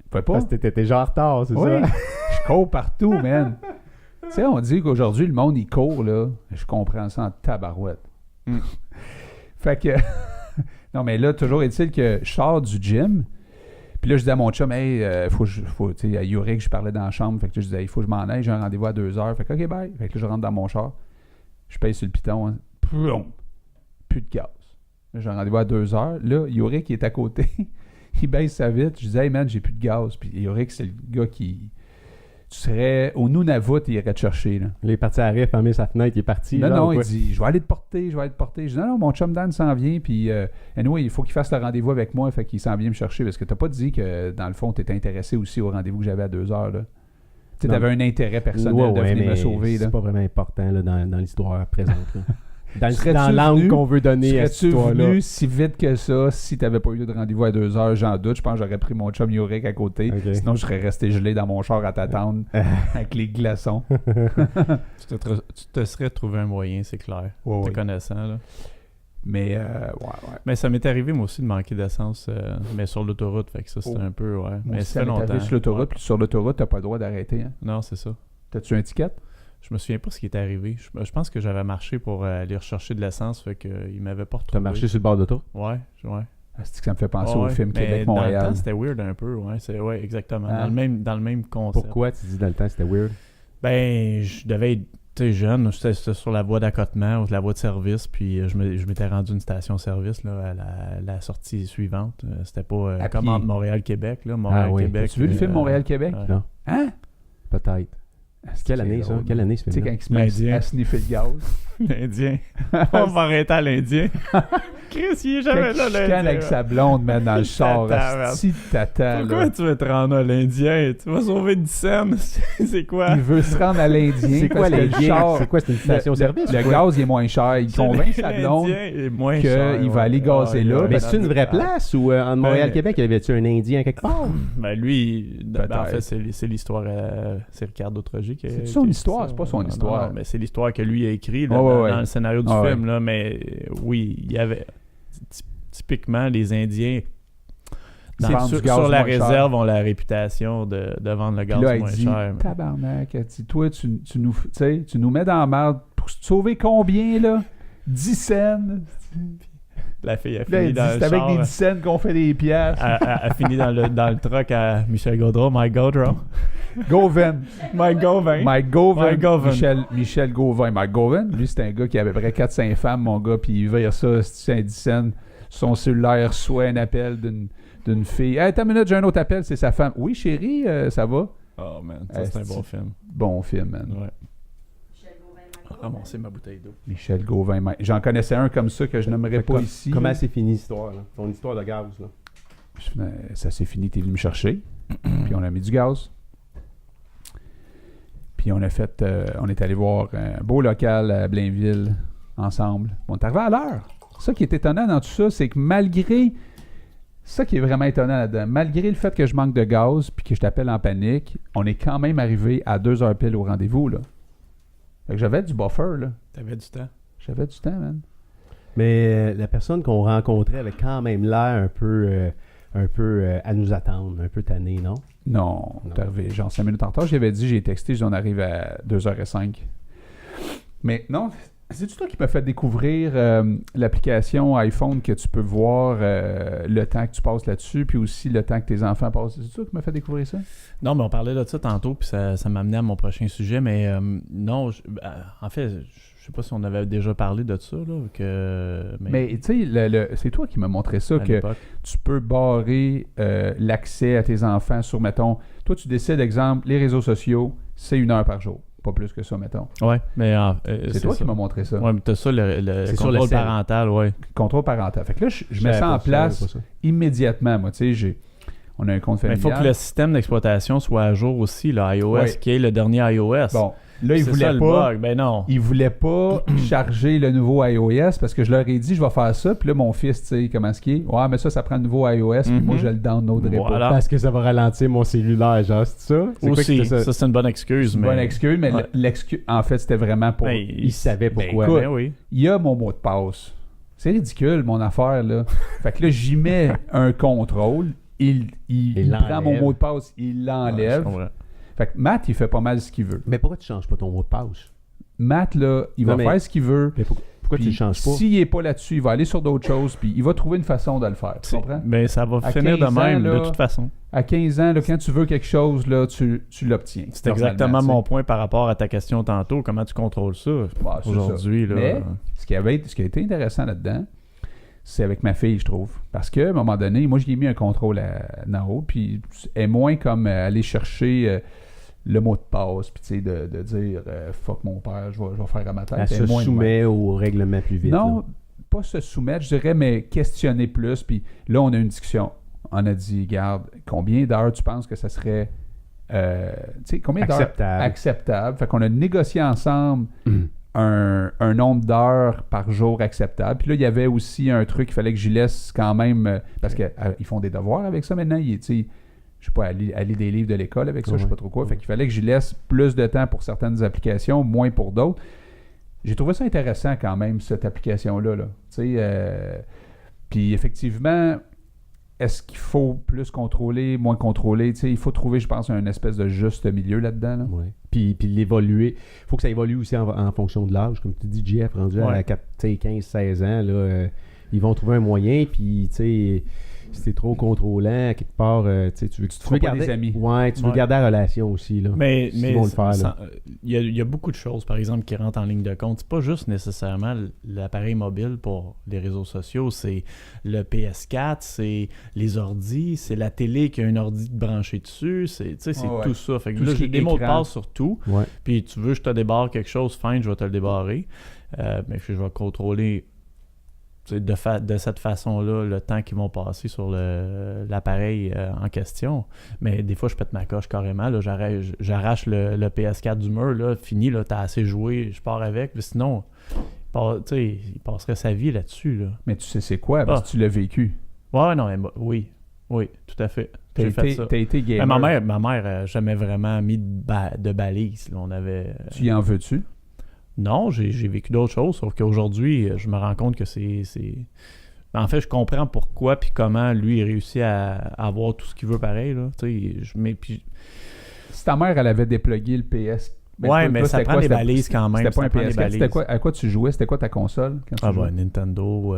Speaker 2: Pas?
Speaker 3: Parce que t'étais déjà en retard, c'est
Speaker 2: Oui.
Speaker 3: ça?
Speaker 2: Je cours partout, man. Tu sais, on dit qu'aujourd'hui, le monde, il court, là. Je comprends ça en tabarouette. Fait que... non, mais là, toujours est-il que je sors du gym. Puis là, je disais à mon chum, hey, faut tu sais, à Yorick, je parlais dans la chambre. Fait que là, je disais, il faut que je m'en aille, j'ai un rendez-vous à 2h. Fait que, OK, bye. Fait que là, je rentre dans mon char. Je paye sur le piton. Hein. Plus de gaz. Là, j'ai un rendez-vous à 2h. Là, Yorick, il est à côté. Il baisse sa vitre. Je disais, hey man, j'ai plus de gaz. Puis Yorick, c'est le gars qui. Tu serais au Nunavut, il irait te chercher. Là.
Speaker 3: Il est parti à Riff, fermé sa fenêtre, il est parti.
Speaker 2: Non,
Speaker 3: là,
Speaker 2: non,
Speaker 3: ou
Speaker 2: il
Speaker 3: quoi?
Speaker 2: dit, je vais aller te porter. Je dis, non, mon chum Dan s'en vient. Puis, anyway, il faut qu'il fasse le rendez-vous avec moi. Fait qu'il s'en vient me chercher. Parce que t'as pas dit que, dans le fond, t'étais intéressé aussi au rendez-vous que j'avais à 2h. Tu sais,
Speaker 3: Non.
Speaker 2: t'avais un intérêt personnel de
Speaker 3: Ouais,
Speaker 2: venir me
Speaker 3: mais
Speaker 2: sauver.
Speaker 3: C'est
Speaker 2: Là.
Speaker 3: pas vraiment important là, dans l'histoire présente. Là.
Speaker 2: Serais-tu
Speaker 3: Dans l'angle
Speaker 2: venu-
Speaker 3: qu'on veut donner à cette
Speaker 2: Serais-tu
Speaker 3: histoire-là.
Speaker 2: venu si vite que ça si t'avais pas eu de rendez-vous à 2h? J'en doute. Je pense que j'aurais pris mon chum Yorick à côté.
Speaker 3: Ok.
Speaker 2: Sinon, je serais resté gelé dans mon char à t'attendre avec les glaçons.
Speaker 4: Tu te serais trouvé un moyen, c'est clair.
Speaker 2: Ouais,
Speaker 4: Te
Speaker 2: ouais.
Speaker 4: connaissant, là.
Speaker 2: Mais, ouais.
Speaker 4: Mais ça m'est arrivé, moi aussi, de manquer d'essence, mais sur l'autoroute. Fait que ça, c'était
Speaker 2: Oh.
Speaker 4: un peu, ouais.
Speaker 2: Moi
Speaker 4: Mais
Speaker 2: aussi,
Speaker 4: ça fait
Speaker 2: m'est arrivé
Speaker 4: longtemps.
Speaker 2: sur l'autoroute.
Speaker 4: Ouais.
Speaker 2: Puis sur l'autoroute, t'as pas le droit d'arrêter. Hein.
Speaker 4: Non, c'est ça.
Speaker 2: T'as-tu un ticket?
Speaker 4: Je me souviens pas ce qui est arrivé. Je pense que j'avais marché pour aller rechercher de l'essence, fait qu'il m'avait pas retrouvé.
Speaker 3: T'as marché sur le bord d'auto?
Speaker 4: Ouais.
Speaker 2: C'est que ça me fait penser
Speaker 4: Ouais,
Speaker 2: au film
Speaker 4: mais Dans le
Speaker 2: Québec-Montréal.
Speaker 4: temps, c'était weird un peu, ouais. Ouais, exactement.
Speaker 2: Hein?
Speaker 4: Dans le même concept.
Speaker 3: Pourquoi tu dis dans le temps c'était weird?
Speaker 4: Ben, je devais être J'étais jeune, j'étais sur la voie d'accotement ou la voie de service, puis je m'étais rendu une station-service là, à la sortie suivante. C'était pas comme entre Montréal-Québec. Là, Montréal-Québec.
Speaker 2: Tu veux le film Montréal-Québec?
Speaker 3: Non.
Speaker 2: Hein?
Speaker 3: Peut-être. Quelle année, ça? Quelle année, ce
Speaker 2: Tu sais,
Speaker 3: film-là?
Speaker 2: quand il se met à sniffer le gaz.
Speaker 4: L'Indien. On va arrêter à l'Indien. Chris, il est jamais là,
Speaker 2: Quand il chicane
Speaker 4: l'Indien.
Speaker 2: avec sa blonde, man, dans le char.
Speaker 4: Tata,
Speaker 2: Si t'attends,
Speaker 4: Pourquoi
Speaker 2: là.
Speaker 4: tu veux te rendre à l'Indien? Tu vas sauver 10 cents. C'est quoi?
Speaker 2: Il veut se rendre à l'Indien.
Speaker 3: C'est quoi
Speaker 2: parce que le
Speaker 3: l'Indien?
Speaker 2: char-
Speaker 3: C'est quoi, c'est une station-service?
Speaker 2: Le gaz, il est moins cher. Il convainc sa blonde
Speaker 4: L'Indien est moins
Speaker 2: qu'il
Speaker 4: cher,
Speaker 2: va aller gazer là.
Speaker 3: Mais c'est une vraie place ou en Montréal-Québec, y avait-tu un Indien quelque part?
Speaker 4: Ben lui, en fait,
Speaker 2: Peut-être.
Speaker 4: c'est l'histoire. C'est Ricardo Trogi qui
Speaker 2: C'est son histoire, c'est pas son histoire.
Speaker 4: Non, mais c'est l'histoire que lui a écrit là, dans le scénario du film. Là, mais oui, il y avait typiquement les Indiens sur la réserve ont la réputation de vendre le gaz
Speaker 2: Puis là,
Speaker 4: moins
Speaker 2: il dit,
Speaker 4: cher.
Speaker 2: tabarnak, elle dit, toi, tu nous mets dans la merde pour sauver combien, là? 10 cents.
Speaker 4: La fille a
Speaker 2: Puis là,
Speaker 4: fini
Speaker 2: il dit,
Speaker 4: dans le
Speaker 2: c'est avec
Speaker 4: char.
Speaker 2: des 10 cents qu'on fait des piastres.
Speaker 4: A fini dans le truck à Michel Gaudreau. Mike Gaudreau.
Speaker 2: Gauvin.
Speaker 4: Mike Gauvin.
Speaker 2: Mike Gauvin.
Speaker 4: Mike Gauvin.
Speaker 2: Michel Gauvin. Mike Gauvin, lui, c'est un gars qui avait à peu près 4-5 femmes, mon gars, puis il vire ça, c'est 10 cents. Son cellulaire reçoit un appel d'une fille. Hey, t'as une minute, j'ai un autre appel, c'est sa femme. Oui, chérie, ça va?
Speaker 4: Oh man, ça c'est un bon film.
Speaker 2: Bon film, man.
Speaker 4: Ouais. Ramasser ma bouteille d'eau.
Speaker 2: Michel Gauvin. J'en connaissais un comme ça que je n'aimerais pas ici.
Speaker 3: Comment c'est fini l'histoire, là? Ton histoire de gaz, là?
Speaker 2: Ça s'est fini, t'es venu me chercher. Puis on a mis du gaz. Puis on a fait... on est allé voir un beau local à Blainville ensemble. On est arrivé à l'heure. Ça qui est étonnant dans tout ça, c'est que malgré... Ça qui est vraiment étonnant là-dedans, malgré le fait que je manque de gaz puis que je t'appelle en panique, on est quand même arrivé à 2h pile au rendez-vous, là. Fait que j'avais du buffer, là.
Speaker 4: T'avais du temps.
Speaker 2: J'avais du temps, man.
Speaker 3: Mais la personne qu'on rencontrait avait quand même l'air un peu à nous attendre, un peu tanné, non?
Speaker 2: Non, t'es arrivé genre 5 minutes en retard. J'avais dit, j'ai texté, je dis on arrive à 2h05. Mais non, c'est-tu toi qui m'as fait découvrir l'application iPhone que tu peux voir le temps que tu passes là-dessus, puis aussi le temps que tes enfants passent? C'est toi qui m'as fait découvrir ça?
Speaker 4: Non, mais on parlait de ça tantôt, puis ça m'a amené à mon prochain sujet, mais non, en fait, je sais pas si on avait déjà parlé de ça, là,
Speaker 2: mais tu sais, c'est toi qui m'as montré ça, que
Speaker 4: l'époque.
Speaker 2: tu peux barrer l'accès à tes enfants sur, mettons, toi tu décides, exemple, les réseaux sociaux, c'est 1 heure par jour. Pas plus que ça, mettons.
Speaker 4: Ouais, mais
Speaker 2: c'est toi qui m'as montré ça.
Speaker 4: Ouais, mais t'as ça, le
Speaker 3: C'est sur
Speaker 4: contrôle
Speaker 3: le cell.
Speaker 4: parental, ouais.
Speaker 2: Contrôle parental. Fait que là, je mets ça en place immédiatement. Moi, tu sais, on a un compte
Speaker 4: Mais
Speaker 2: familial.
Speaker 4: il faut que le système d'exploitation soit à jour aussi, le iOS,
Speaker 2: Ouais.
Speaker 4: qui est le dernier iOS.
Speaker 2: Bon, là, ils
Speaker 4: c'est
Speaker 2: voulaient
Speaker 4: ça le
Speaker 2: pas...
Speaker 4: bug. Ben non.
Speaker 2: Ils voulaient pas charger le nouveau iOS parce que je leur ai dit, je vais faire ça. Puis là, mon fils, tu sais, comment est-ce qu'il est? Ouais, mais ça prend le nouveau iOS. Puis moi, je le downloaderai
Speaker 4: Voilà.
Speaker 2: pas.
Speaker 3: Parce que ça va ralentir mon cellulaire, genre, c'est ça? C'est quoi
Speaker 4: Aussi,
Speaker 3: que c'était
Speaker 4: ça c'est une bonne excuse.
Speaker 2: C'est une
Speaker 4: mais...
Speaker 2: bonne excuse, mais
Speaker 4: Ouais.
Speaker 2: l'excuse, en fait, c'était vraiment pour...
Speaker 4: Ben,
Speaker 3: Il savait pourquoi.
Speaker 2: écoute,
Speaker 4: Ben oui.
Speaker 2: Il y a mon mot de passe. C'est ridicule, mon affaire, là. Fait que là, j'y mets un contrôle. Il prend mon
Speaker 3: l'enlève.
Speaker 2: mot de passe, il
Speaker 4: Ouais,
Speaker 2: l'enlève.
Speaker 4: je comprends.
Speaker 2: Fait que Matt, il fait pas mal ce qu'il veut.
Speaker 3: Mais pourquoi tu changes pas ton mot de passe?
Speaker 2: Matt, là, il
Speaker 3: Non,
Speaker 2: va
Speaker 3: mais-
Speaker 2: faire ce qu'il veut.
Speaker 3: Mais pourquoi tu
Speaker 2: Puis
Speaker 3: le changes pas?
Speaker 2: s'il n'est pas là-dessus, il va aller sur d'autres choses, puis il va trouver une façon de le faire. Tu comprends?
Speaker 4: Ben ça va
Speaker 2: À
Speaker 4: finir de
Speaker 2: 15 ans,
Speaker 4: même,
Speaker 2: là,
Speaker 4: de toute façon.
Speaker 2: À 15 ans, là, quand tu veux quelque chose, là, tu l'obtiens.
Speaker 4: C'est exactement mon point par rapport à ta question tantôt. Comment tu contrôles ça
Speaker 2: Bah, c'est
Speaker 4: aujourd'hui?
Speaker 2: ça.
Speaker 4: Là,
Speaker 2: Mais ce qui a été intéressant là-dedans, c'est avec ma fille, je trouve. Parce qu'à un moment donné, moi, j'y ai mis un contrôle à Nao, puis elle est moins comme aller chercher le mot de passe, puis tu sais, de dire fuck mon père, je vais faire à ma tête.
Speaker 3: Elle se
Speaker 2: moins de
Speaker 3: soumet au règlement plus vite.
Speaker 2: Non,
Speaker 3: là.
Speaker 2: pas se soumettre, je dirais, mais questionner plus. Puis là, on a une discussion. On a dit, garde, combien d'heures tu penses que ça serait tu sais, combien d'heures acceptable? Fait qu'on a négocié ensemble un nombre d'heures par jour acceptable. Puis là, il y avait aussi un truc, il fallait que j'y laisse quand même, parce qu'ils font des devoirs avec ça maintenant. Tu sais, je sais pas, à lire des livres de l'école avec ça, je sais pas trop quoi. Fait qu'il fallait que j'y laisse plus de temps pour certaines applications, moins pour d'autres. J'ai trouvé ça intéressant quand même, cette application-là. Là. Tu sais, puis effectivement, est-ce qu'il faut plus contrôler, moins contrôler? Tu sais, il faut trouver, je pense, un espèce de juste milieu là-dedans. Là.
Speaker 3: Ouais. Puis l'évoluer. Il faut que ça évolue aussi en fonction de l'âge. Comme tu dis, JF, rendu à 15, 16 ans, là, ils vont trouver un moyen. Puis, tu sais, si t'es trop contrôlant, quelque part, tu veux garder
Speaker 2: des amis.
Speaker 3: Ouais, tu veux garder la relation aussi, là.
Speaker 4: Mais
Speaker 3: vont le faire, là.
Speaker 4: Il y a beaucoup de choses, par exemple, qui rentrent en ligne de compte. C'est pas juste nécessairement l'appareil mobile pour les réseaux sociaux, c'est le PS4, c'est les ordis, c'est la télé qui a un ordi branché dessus, c'est tout ça. Fait que là, j'ai des mots de passe sur tout.
Speaker 3: Ouais.
Speaker 4: Puis tu veux que je te débarre quelque chose, fine, je vais te le débarrer. Mais je vais contrôler de cette façon-là le temps qu'ils vont passer sur l'appareil en question. Mais des fois, je pète ma coche carrément. Là, j'arrache le PS4 du mur. Là, fini, là, t'as assez joué, je pars avec. Mais sinon, il passerait sa vie là-dessus. Là.
Speaker 2: Mais tu sais c'est quoi, parce que tu l'as vécu.
Speaker 4: Ouais, non, mais oui, tout à fait. J'ai fait ça.
Speaker 2: T'as été gamer.
Speaker 4: Mais ma mère n'a jamais vraiment mis de balises. On avait...
Speaker 2: Tu y en veux-tu?
Speaker 4: Non, j'ai vécu d'autres choses, sauf qu'aujourd'hui, je me rends compte que c'est... En fait, je comprends pourquoi puis comment lui, il réussit à avoir tout ce qu'il veut pareil. Là. Puis...
Speaker 2: Si ta mère, elle avait déplugué le PS...
Speaker 4: mais ça prend des balises quand même.
Speaker 2: C'était pas un PS4, c'était quoi, à quoi tu jouais? C'était quoi ta console? Quand tu jouais?
Speaker 4: Nintendo.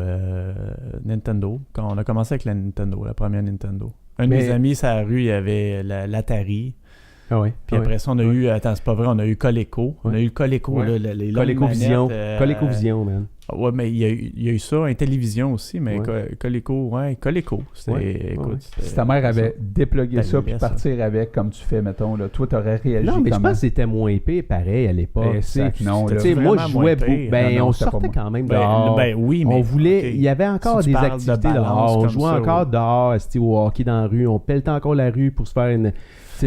Speaker 4: Quand on a commencé avec la Nintendo, la première Nintendo. Un de mes amis, sur la rue, il y avait l'Atari.
Speaker 3: Ah oui.
Speaker 4: Puis après ça, on a eu... Attends, c'est pas vrai, on a eu Coleco. On a eu le Coleco, les
Speaker 3: ColecoVision. ColecoVision, man.
Speaker 4: Ouais, mais il y a eu ça, Intellivision aussi, mais Coleco, écoute...
Speaker 2: Si ta mère avait déplugué ça puis partir avec, comme tu fais, mettons, là, toi, t'aurais réagi
Speaker 3: non, mais
Speaker 2: comment?
Speaker 3: je pense que c'était moins épais, pareil, à l'époque.
Speaker 2: Non,
Speaker 3: moi, je jouais beaucoup. On sortait quand même dehors.
Speaker 4: Oui, mais...
Speaker 3: On voulait... Il y avait encore des activités dehors. On jouait encore dehors, au hockey dans la rue. On pelletait encore la rue pour se faire une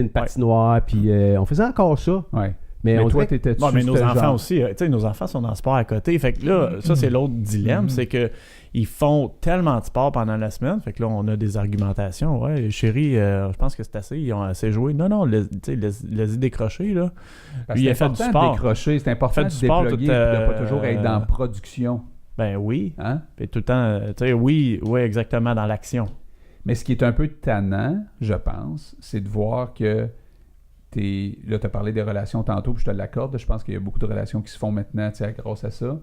Speaker 3: patinoire, puis on faisait encore ça.
Speaker 2: Ouais.
Speaker 3: Mais
Speaker 2: toi, t'étais
Speaker 4: mais nos enfants aussi, nos enfants sont dans le sport à côté. Fait que là, ça, c'est l'autre dilemme, c'est que ils font tellement de sport pendant la semaine. Fait que là, on a des argumentations. Ouais, chérie, je pense que c'est assez. Ils ont assez joué. Non, les décrocher, là.
Speaker 2: Lui, il a fait du sport. Décrocher, c'est important de dépluguer et de pas toujours être dans la production.
Speaker 4: Ben oui.
Speaker 2: Hein?
Speaker 4: Puis tout le temps, oui, exactement, dans l'action.
Speaker 2: Mais ce qui est un peu tannant, je pense, c'est de voir que là, tu as parlé des relations tantôt, puis je te l'accorde. Je pense qu'il y a beaucoup de relations qui se font maintenant grâce à ça.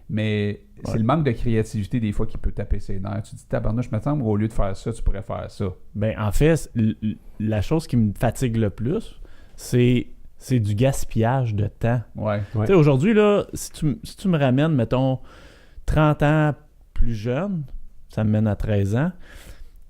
Speaker 2: Mais c'est le manque de créativité des fois qui peut taper ses nerfs. Tu te dis, tabarnouche, me semble, au lieu de faire ça, tu pourrais faire ça.
Speaker 4: Ben, en fait, la chose qui me fatigue le plus, c'est du gaspillage de temps.
Speaker 2: Ouais.
Speaker 4: Tu sais, aujourd'hui, là, si tu me ramènes, mettons, 30 ans plus jeune, ça me mène à 13 ans,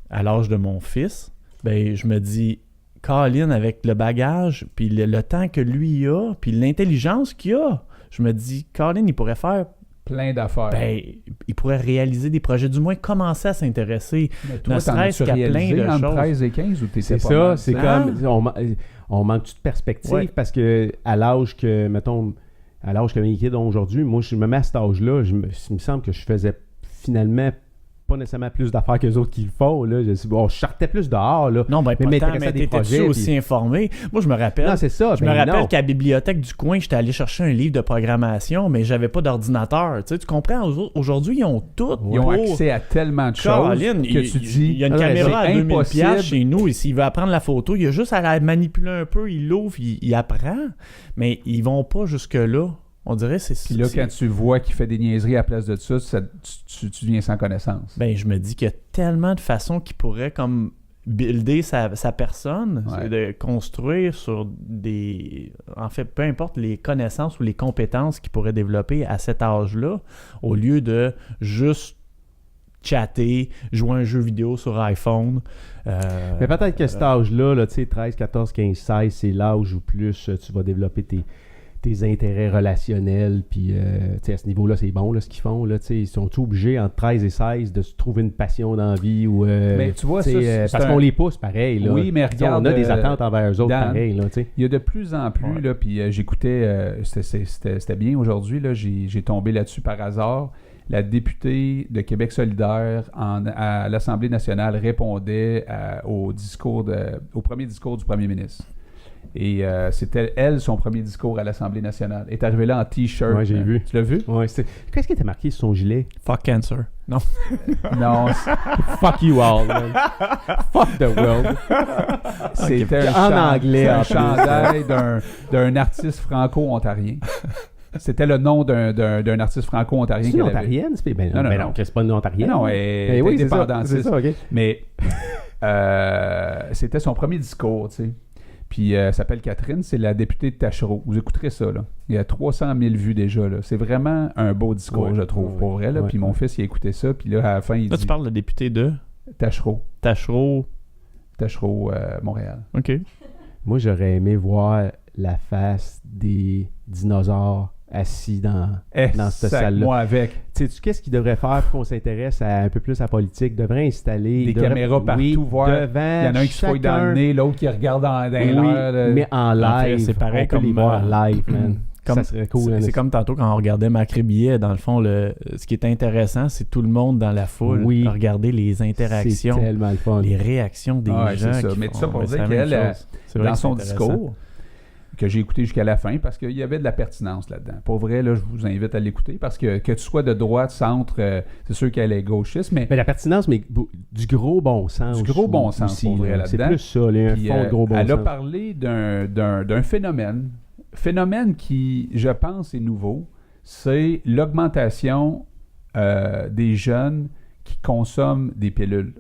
Speaker 4: à l'âge de mon fils, ben je me dis, Colin, avec le bagage, puis le temps que lui a, puis l'intelligence qu'il a, je me dis, Colin, il pourrait faire
Speaker 2: plein d'affaires.
Speaker 4: Ben, il pourrait réaliser des projets, du moins commencer à s'intéresser.
Speaker 2: Mais toi,
Speaker 4: ne serait-ce qu'à plein de
Speaker 2: entre
Speaker 4: choses.
Speaker 2: 13 et 15 ou t'étais
Speaker 3: c'est
Speaker 2: pas
Speaker 3: ça,
Speaker 2: mal?
Speaker 3: c'est comme on manque de perspective parce que à l'âge que, mettons, à l'âge que mes kids ont aujourd'hui, moi, je me mets à cet âge-là, il me semble que je faisais finalement pas nécessairement plus d'affaires que les autres qui le font. Là. Je sortais plus dehors. Là,
Speaker 4: non, ben pas tant, mais t'étais-tu aussi informé? Moi, je me rappelle.
Speaker 3: Non, c'est ça.
Speaker 4: Je me rappelle qu'à la bibliothèque du coin, j'étais allé chercher un livre de programmation, mais j'avais pas d'ordinateur. Tu comprends? Aujourd'hui, ils ont tout.
Speaker 2: Ils ont accès à tellement de choses que tu dis...
Speaker 4: Il y a une caméra à 2000$ chez nous, et s'il veut apprendre la photo, il a juste à la manipuler un peu, il l'ouvre, il apprend. Mais ils vont pas jusque-là. On dirait c'est...
Speaker 2: Puis là, quand tu vois qu'il fait des niaiseries à la place de ça, tu deviens sans connaissance.
Speaker 4: Ben, je me dis qu'il y a tellement de façons qu'il pourrait comme builder sa personne, de construire sur des... En fait, peu importe les connaissances ou les compétences qu'il pourrait développer à cet âge-là, au lieu de juste chatter, jouer un jeu vidéo sur iPhone.
Speaker 3: Mais peut-être que cet âge-là, là, 13, 14, 15, 16, c'est l'âge où plus tu vas développer tes intérêts relationnels, puis à ce niveau-là, c'est bon là, ce qu'ils font. Là, ils sont obligés entre 13 et 16 de se trouver une passion dans la vie ou
Speaker 2: mais tu vois,
Speaker 3: parce qu'on les pousse pareil. Là.
Speaker 2: Oui, mais regarde,
Speaker 3: on a des attentes envers eux autres
Speaker 2: Dan,
Speaker 3: pareil. Là,
Speaker 2: il y a de plus en plus, là, puis j'écoutais, c'était bien aujourd'hui, là, j'ai tombé là-dessus par hasard. La députée de Québec solidaire à l'Assemblée nationale répondait au premier discours du premier ministre. Et c'était, elle, son premier discours à l'Assemblée nationale. Elle est arrivée là en T-shirt.
Speaker 3: Oui, j'ai vu.
Speaker 2: Tu l'as vu?
Speaker 3: Ouais, qu'est-ce qui était marqué sur son gilet?
Speaker 4: Fuck cancer. Non.
Speaker 3: Non. Fuck you all. Man. Fuck the world.
Speaker 2: C'était
Speaker 3: en anglais.
Speaker 2: Un chandail d'un artiste franco-ontarien. C'était le nom d'un artiste franco-ontarien.
Speaker 3: C'est
Speaker 2: qu'elle
Speaker 3: une
Speaker 2: avait.
Speaker 3: ontarienne?
Speaker 2: Non.
Speaker 3: C'est pas une ontarienne.
Speaker 2: Non, elle était
Speaker 3: oui,
Speaker 2: indépendantiste.
Speaker 3: c'est ça, OK.
Speaker 2: Mais c'était son premier discours, tu sais. Puis elle s'appelle Catherine, c'est la députée de Tachereau. Vous écouterez ça, là. Il y a 300 000 vues déjà, là. C'est vraiment un beau discours, je trouve, pour vrai, là. Puis mon fils, il a écouté ça, puis là, à la fin, il
Speaker 4: Là,
Speaker 2: dit...
Speaker 4: tu parles de député de
Speaker 2: Tachereau, Montréal.
Speaker 4: OK.
Speaker 3: Moi, j'aurais aimé voir la face des dinosaures assis dans cette salle-là.
Speaker 2: Moi avec.
Speaker 3: Sais-tu qu'est-ce qu'il devrait faire pour qu'on s'intéresse un peu plus à la politique? Il devrait installer...
Speaker 2: Des caméras partout, voir.
Speaker 3: Devant
Speaker 2: Il y en a un qui se fouille dans le nez, l'autre qui regarde dans l'air.
Speaker 3: mais en live.
Speaker 4: En fait, c'est pareil
Speaker 3: on peut
Speaker 4: comme,
Speaker 3: les voir live, man. Ça serait cool.
Speaker 4: C'est comme tantôt quand on regardait Macré-Billet, dans le fond, ce qui est intéressant, c'est tout le monde dans la foule.
Speaker 3: Oui.
Speaker 4: Regarder les interactions,
Speaker 3: C'est tellement le fun.
Speaker 4: les réactions des gens.
Speaker 2: C'est ça. Mais tout ça pour dire qu'elle, dans son discours, que j'ai écouté jusqu'à la fin, parce qu'il y avait de la pertinence là-dedans. Pour vrai, là, je vous invite à l'écouter, parce que tu sois de droite, centre, c'est sûr qu'elle est gauchiste, mais
Speaker 3: la pertinence, mais du gros bon sens.
Speaker 2: Du gros bon sens,
Speaker 3: aussi,
Speaker 2: pour vrai, là-dedans.
Speaker 3: C'est plus ça, un
Speaker 2: puis,
Speaker 3: fond de gros bon sens.
Speaker 2: elle a parlé d'un phénomène qui, je pense, est nouveau. C'est l'augmentation des jeunes qui consomment des pilules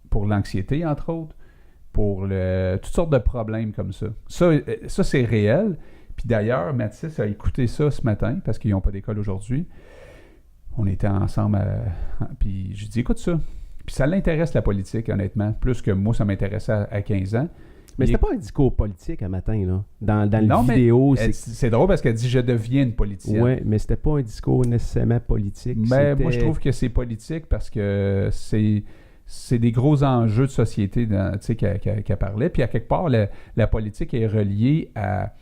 Speaker 2: pour l'anxiété, entre autres, pour toutes sortes de problèmes comme ça. Ça, c'est réel. Puis d'ailleurs, Mathis a écouté ça ce matin, parce qu'ils n'ont pas d'école aujourd'hui. On était ensemble, puis j'ai dit, écoute ça. Puis ça l'intéresse, la politique, honnêtement, plus que moi, ça m'intéressait à 15 ans.
Speaker 3: Mais c'était pas un discours politique à matin, là. Dans la vidéo,
Speaker 2: c'est drôle parce qu'elle dit « je deviens une politicienne ».
Speaker 3: Oui, mais c'était pas un discours nécessairement politique.
Speaker 2: Mais moi, je trouve que c'est politique parce que c'est des gros enjeux de société qu'elle parlait. Puis à quelque part, la politique est reliée à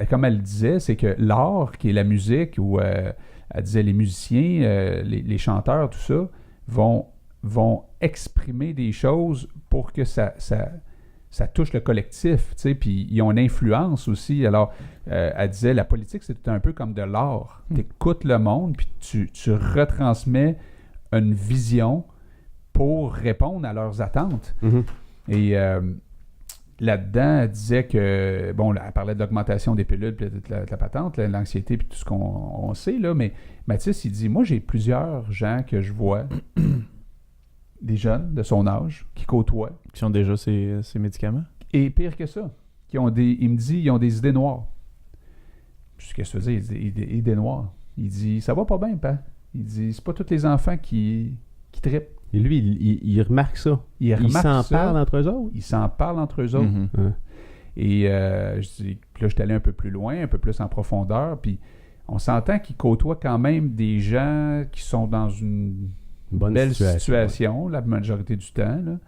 Speaker 2: comme elle disait, c'est que l'art, qui est la musique, ou elle disait les musiciens, les chanteurs, tout ça, vont exprimer des choses pour que ça touche le collectif, tu sais, puis ils ont une influence aussi. Alors, elle disait, la politique, c'est un peu comme de l'art. Tu écoutes le monde, puis tu retransmets une vision pour répondre à leurs attentes.
Speaker 3: Mm-hmm.
Speaker 2: Et là-dedans, elle disait que, bon, elle parlait de l'augmentation des pilules, puis de la patente, l'anxiété, puis tout ce qu'on sait, là, mais Mathis, il dit, moi, j'ai plusieurs gens que je vois... des jeunes de son âge qui côtoient.
Speaker 4: Qui ont déjà ces médicaments?
Speaker 2: Et pire que ça, il me dit, ils ont des idées noires. Qu'est-ce que ça veut dire, idées noires? Il dit, ça va pas bien, pa. Il dit, c'est pas tous les enfants qui trippent.
Speaker 3: Et lui, il remarque ça. Ils s'en parlent entre eux autres?
Speaker 2: Ils s'en parlent entre eux autres.
Speaker 4: Mm-hmm.
Speaker 2: Et je dis, là, je suis allé un peu plus loin, un peu plus en profondeur, puis on s'entend qu'ils côtoient quand même des gens qui sont dans une... belle situation la majorité du temps. Là.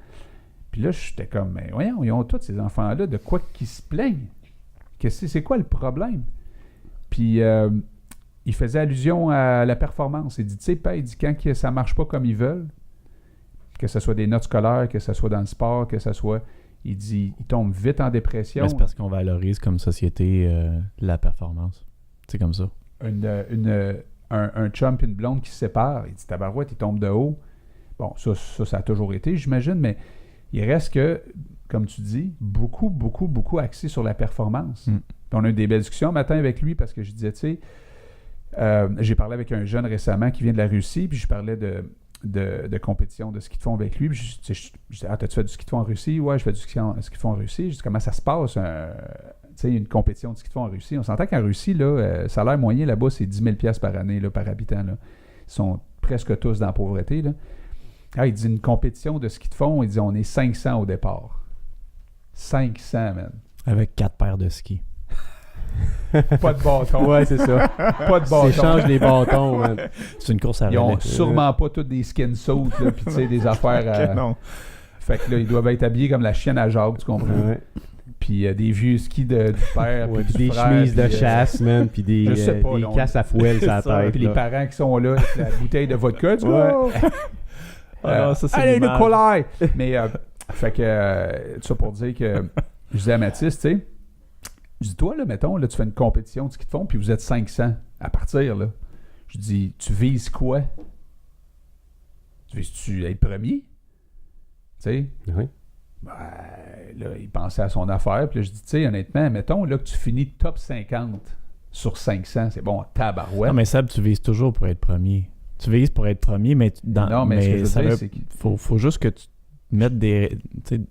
Speaker 2: Puis là, j'étais comme, mais voyons, ils ont tous ces enfants-là, de quoi qu'ils se plaignent? C'est quoi le problème? Puis il faisait allusion à la performance. Il dit, tu sais, il dit, quand ça marche pas comme ils veulent, que ce soit des notes scolaires, que ce soit dans le sport, que ce soit... Il dit, ils tombent vite en dépression.
Speaker 4: Mais c'est parce qu'on valorise comme société la performance. C'est comme ça.
Speaker 2: Un chum et une blonde qui se séparent, il dit tabarouette, il tombe de haut. Bon, ça a toujours été, j'imagine, mais il reste que, comme tu dis, beaucoup, beaucoup, beaucoup axé sur la performance. Puis on a eu des belles discussions un matin avec lui parce que je disais, tu sais, j'ai parlé avec un jeune récemment qui vient de la Russie, puis je parlais de compétition, de ski de fond avec lui. Puis je disais, t'as-tu fait du ski de fond en Russie? Ouais, je fais du ski de fond en Russie. Je dis, comment ça se passe? Une compétition de ski de fond en Russie. On s'entend qu'en Russie, là, salaire moyen là-bas, c'est 10 000 $ par année, là, par habitant. Là. Ils sont presque tous dans la pauvreté. Là. Ah, il dit une compétition de ski de fond, il dit on est 500 au départ. 500, man.
Speaker 4: Avec 4 paires de skis.
Speaker 2: Pas de bâton.
Speaker 3: Ouais, c'est ça.
Speaker 2: Pas de bâton.
Speaker 3: S'échange des bâtons, man.
Speaker 4: C'est une course à relais.
Speaker 2: Ils ont sûrement pas tous des skin suits, là, puis tu sais, des affaires...
Speaker 4: non.
Speaker 2: Fait que là, ils doivent être habillés comme la chienne à Jacques, tu comprends? Ouais. Puis des vieux skis du père,
Speaker 3: ouais,
Speaker 2: puis
Speaker 3: des
Speaker 2: frère,
Speaker 3: chemises de chasse, man, puis des casses à fouelle sur la tête.
Speaker 2: Puis les parents qui sont là, avec la bouteille de vodka, tu vois.
Speaker 4: Non, ça, c'est
Speaker 2: allez, Nicolas! Mais, fait que, tout ça pour dire que, je disais à Mathis, tu sais, je dis, toi, là, mettons, là, tu fais une compétition de ski de fond, puis vous êtes 500 à partir, là. Je dis, tu vises quoi? Tu vises-tu être premier? Tu sais?
Speaker 3: Oui.
Speaker 2: Ben, là, il pensait à son affaire. Puis là, je dis, tu sais, honnêtement, mettons là, que tu finis top 50 sur 500, c'est bon, tabarouette.
Speaker 4: Non, mais Seb, tu vises toujours pour être premier. Tu vises pour être premier, mais
Speaker 2: Non, mais ce que je veux dire, c'est qu'il
Speaker 4: faut juste que tu mettes des... Il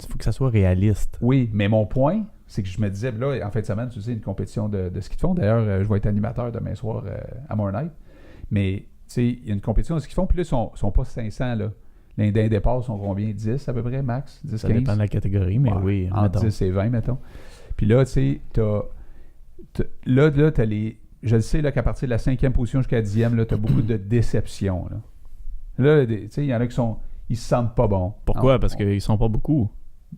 Speaker 4: faut que ça soit réaliste.
Speaker 2: Oui, mais mon point, c'est que je me disais, là, en fin de semaine, tu sais, une compétition de ski de fond. D'ailleurs, je vais être animateur demain soir à Mornight. Mais, tu sais, il y a une compétition de ski de fond, puis là, ils sont pas 500, là. Les départs sont combien? 10 à peu près, max? 10,
Speaker 4: Ça
Speaker 2: 15?
Speaker 4: dépend de la catégorie, mais oui.
Speaker 2: Entre 10 et 20, mettons. Puis là, tu sais, t'as les... Je le sais, là, qu'à partir de la 5e position jusqu'à la 10e, là, t'as beaucoup de déceptions, là. Là, tu sais, il y en a qui ils se sentent pas bons.
Speaker 4: Pourquoi? Parce qu'ils sont pas beaucoup.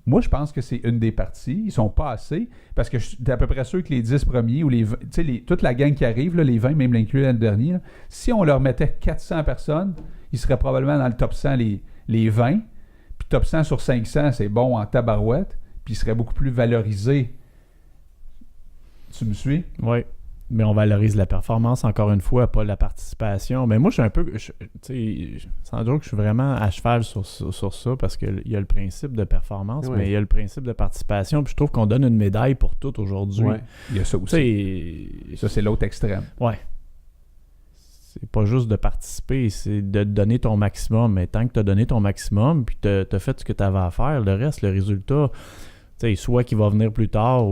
Speaker 2: Moi, je pense que c'est une des parties. Ils sont pas assez. Parce que t'es à peu près sûr que les 10 premiers ou les 20, tu sais, toute la gang qui arrive, là, les 20, même l'inclus l'année dernière, là, si on leur mettait 400 personnes, ils seraient probablement dans le top 100 les 20. Puis top 100 sur 500, c'est bon en tabarouette. Puis ils seraient beaucoup plus valorisés. Tu me suis?
Speaker 4: Oui. Mais on valorise la performance, encore une fois, pas la participation. Mais moi, je suis un peu... Tu sais, sans doute que je suis vraiment à cheval sur ça, parce qu'il y a le principe de performance, mais il y a le principe de participation. Puis je trouve qu'on donne une médaille pour tout aujourd'hui.
Speaker 2: Ouais. Il y a ça aussi. Ça, c'est l'autre extrême.
Speaker 4: Ouais. C'est pas juste de participer, c'est de donner ton maximum. Mais tant que tu as donné ton maximum, puis tu as fait ce que tu avais à faire, le reste, le résultat, tu sais, soit qu'il va venir plus tard,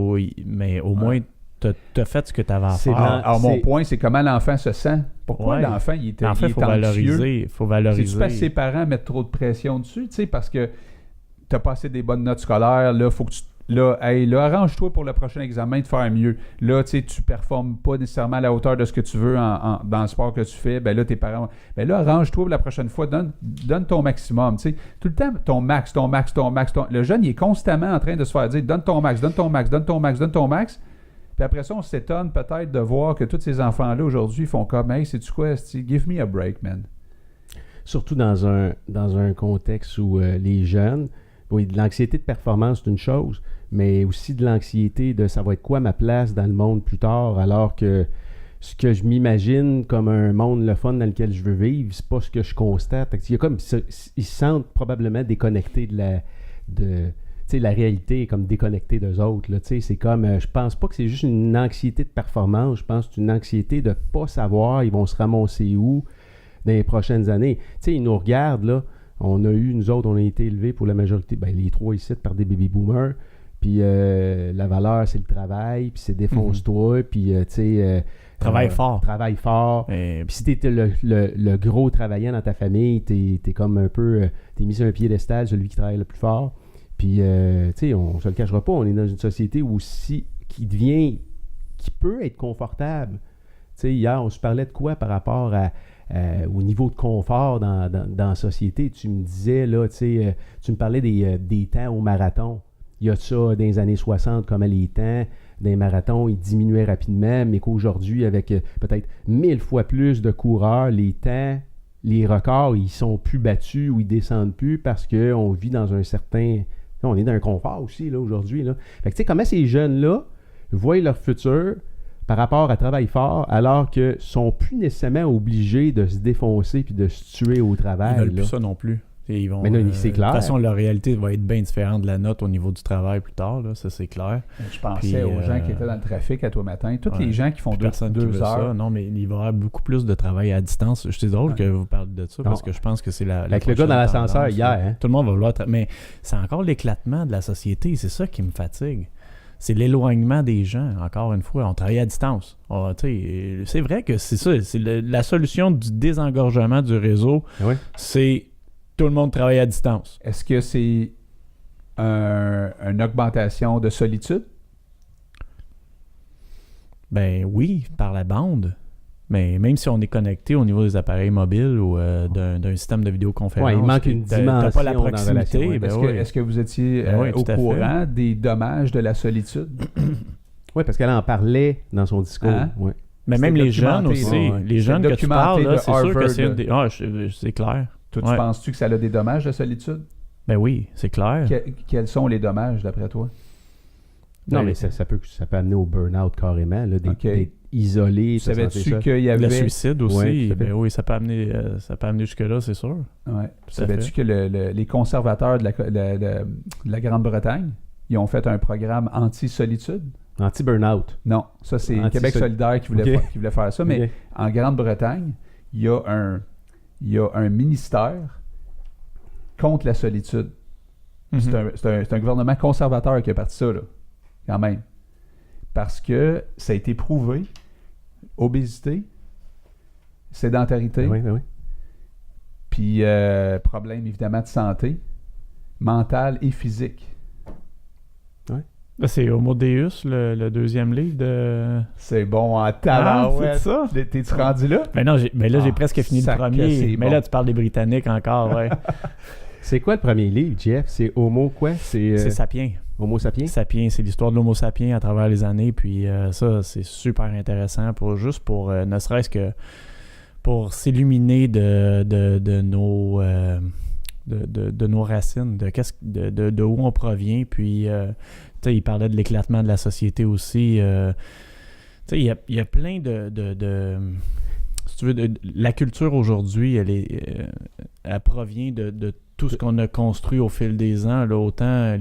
Speaker 4: mais au moins... T'as fait ce que tu avais à faire.
Speaker 2: Alors, mon point, c'est comment l'enfant se sent. Pourquoi l'enfant, il est anxieux?
Speaker 4: Faut valoriser.
Speaker 2: C'est-tu parce que ses parents mettent trop de pression dessus? Tu sais, parce que t'as passé des bonnes notes scolaires, là, faut que tu... Là, arrange-toi pour le prochain examen de faire mieux. Là, tu sais, tu performes pas nécessairement à la hauteur de ce que tu veux dans le sport que tu fais. Ben là, tes parents... Ben là, arrange-toi pour la prochaine fois. Donne ton maximum, tu sais. Tout le temps, ton max. Le jeune, il est constamment en train de se faire dire, donne ton max. Puis après ça, on s'étonne peut-être de voir que tous ces enfants-là, aujourd'hui, font comme « Hey, sais-tu quoi? Give me a break, man. »
Speaker 3: Surtout dans un contexte où les jeunes... Oui, de l'anxiété de performance, c'est une chose, mais aussi de l'anxiété de « ça va être quoi ma place dans le monde plus tard? » Alors que ce que je m'imagine comme un monde le fun dans lequel je veux vivre, c'est pas ce que je constate. Il y a comme... Ils se sentent probablement déconnectés la réalité est comme déconnectée d'eux autres. Là, c'est comme, je pense pas que c'est juste une anxiété de performance, je pense que c'est une anxiété de pas savoir ils vont se ramasser où dans les prochaines années. Ils nous regardent, là, nous autres, on a été élevés pour la majorité, les trois ici, par des baby boomers, puis la valeur, c'est le travail, puis c'est défonce-toi, puis
Speaker 4: travaille fort.
Speaker 3: Travaille fort. Puis si t'étais le gros travaillant dans ta famille, t'es comme un peu, t'es mis sur un piédestal, celui qui travaille le plus fort. Puis, on se le cachera pas, on est dans une société aussi qui peut être confortable. Hier, on se parlait de quoi par rapport au niveau de confort dans la société. Tu me disais, là, tu me parlais des temps au marathon. Il y a ça dans les années 60, comment les temps des marathons, ils diminuaient rapidement, mais qu'aujourd'hui, avec peut-être 1000 fois plus de coureurs, les temps, les records, ils sont plus battus ou ils descendent plus parce qu'on vit dans un certain... On est dans un confort aussi, là, aujourd'hui. Là. Fait que, tu sais, comment ces jeunes-là voient leur futur par rapport à travail fort, alors qu'ils ne sont plus nécessairement obligés de se défoncer puis de se tuer au travail.
Speaker 4: Ils veulent plus ça non plus. Ils vont,
Speaker 3: mais non, c'est clair.
Speaker 4: De toute façon, leur réalité va être bien différente de la nôtre au niveau du travail plus tard. Là, ça, c'est clair.
Speaker 2: Je pensais aux gens qui étaient dans le trafic à toi matin. Tous les gens qui font 2 heures.
Speaker 4: Ça. Non, mais il va y avoir beaucoup plus de travail à distance. C'est drôle que vous parlez de ça parce que je pense que c'est la
Speaker 3: avec le gars dans l'ascenseur hier. Hein?
Speaker 4: Tout le monde va vouloir... Mais c'est encore l'éclatement de la société. C'est ça qui me fatigue. C'est l'éloignement des gens, encore une fois. On travaille à distance. C'est vrai que c'est ça. C'est la solution du désengorgement du réseau.
Speaker 3: Oui.
Speaker 4: C'est tout le monde travaille à distance.
Speaker 2: Est-ce que c'est une augmentation de solitude?
Speaker 4: Ben oui, par la bande. Mais même si on est connecté au niveau des appareils mobiles ou d'un système de vidéoconférence,
Speaker 3: il manque une dimension.
Speaker 4: T'as pas la proximité.
Speaker 2: Est-ce que vous étiez au courant des dommages de la solitude?
Speaker 3: Oui, parce qu'elle en parlait dans son discours.
Speaker 2: Hein?
Speaker 3: Oui.
Speaker 4: Mais même les jeunes aussi. Les jeunes que tu parles, là, c'est sûr que c'est clair.
Speaker 2: Toi, tu penses-tu que ça a des dommages, la solitude?
Speaker 4: Ben oui, c'est clair.
Speaker 2: Quels sont les dommages, d'après toi?
Speaker 3: Non, mais ça peut amener au burn-out carrément, là, d'être isolé.
Speaker 2: Savais-tu qu'il y avait...
Speaker 4: Le suicide aussi. Oui, ça peut amener jusque-là, c'est sûr.
Speaker 2: Ouais. Savais-tu que les conservateurs de la Grande-Bretagne, ils ont fait un programme anti-solitude
Speaker 3: Anti-burnout.
Speaker 2: Non, ça c'est
Speaker 3: Anti-
Speaker 2: Québec solidaire qui voulait faire ça, mais
Speaker 3: Ok.
Speaker 2: en Grande-Bretagne, il y a un ministère contre la solitude. C'est un gouvernement conservateur qui a parti ça, là, quand même. Parce que ça a été prouvé, obésité, sédentarité,
Speaker 3: Ben oui.
Speaker 2: puis problème évidemment de santé, mentale et physique.
Speaker 4: Là, c'est Homo Deus, le deuxième livre de...
Speaker 2: C'est bon en tabarouette.
Speaker 4: c'est ça?
Speaker 2: T'es-tu rendu là?
Speaker 4: Ben non, j'ai presque fini le
Speaker 2: sac,
Speaker 4: premier.
Speaker 2: c'est
Speaker 4: Mais
Speaker 2: bon.
Speaker 4: là, tu parles des Britanniques encore, ouais.
Speaker 3: C'est quoi le premier livre, Jeff? C'est Homo quoi?
Speaker 4: C'est Sapiens.
Speaker 3: Homo sapiens?
Speaker 4: Sapiens, c'est l'histoire de l'Homo sapiens à travers les années. Puis ça, c'est super intéressant pour ne serait-ce que pour s'illuminer de nos racines, de où on provient. Puis, tu sais, il parlait de l'éclatement de la société aussi. Tu sais, il y a plein si tu veux, la culture aujourd'hui, elle provient de tout ce qu'on a construit au fil des ans, là, autant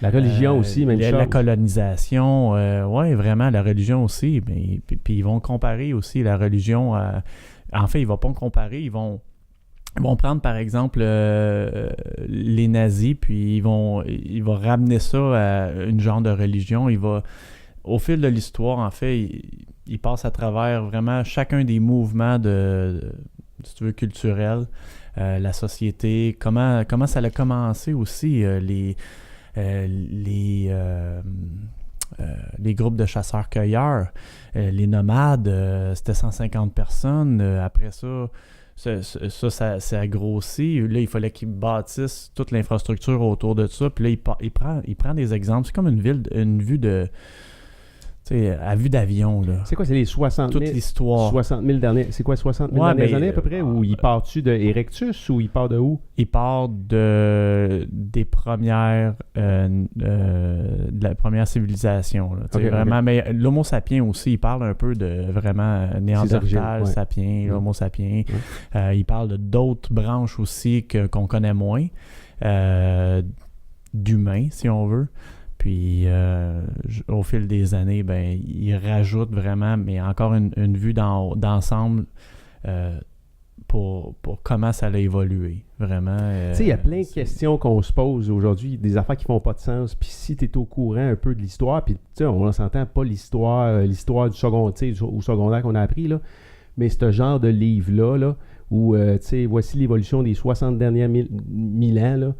Speaker 3: La religion aussi, même chose.
Speaker 4: la colonisation, ouais, vraiment, la religion aussi. Mais, puis ils vont comparer aussi la religion à... En fait, ils ne vont pas comparer, ils vont prendre, par exemple, les nazis, puis ils vont ramener ça à une genre de religion. Au fil de l'histoire, en fait, ils passent à travers vraiment chacun des mouvements si tu veux, culturels, la société, comment ça a commencé aussi, les groupes de chasseurs-cueilleurs, les nomades, c'était 150 personnes. Après ça, ça a grossi. Là, il fallait qu'ils bâtissent toute l'infrastructure autour de ça. Puis là, il prend des exemples. C'est comme une vue de... Tu sais, à vue d'avion, là.
Speaker 3: C'est quoi, c'est les 60 000...
Speaker 4: Toute l'histoire.
Speaker 3: 60 000 dernières... C'est quoi, 60 000 dernières années à peu près? Ou il part-tu de Erectus ou il part de où?
Speaker 4: Il part des premières... de la première civilisation, là. Tu sais, vraiment, mais l'Homo sapiens aussi, il parle un peu de vraiment Néandertal,
Speaker 3: ouais.
Speaker 4: sapiens, Homo sapiens.
Speaker 3: Ouais.
Speaker 4: Il parle d'autres branches aussi qu'on connaît moins, d'humains, si on veut. Puis, au fil des années, ben, il rajoute vraiment, mais encore une vue d'ensemble pour comment ça a évolué. Vraiment.
Speaker 3: Tu sais, il y a plein de questions qu'on se pose aujourd'hui, des affaires qui font pas de sens. Puis si tu es au courant un peu de l'histoire, puis tu sais, on s'entend pas l'histoire du secondaire qu'on a appris, là, mais ce genre de livre-là, là, où, tu sais, voici l'évolution des 60 derniers 1000 ans, là.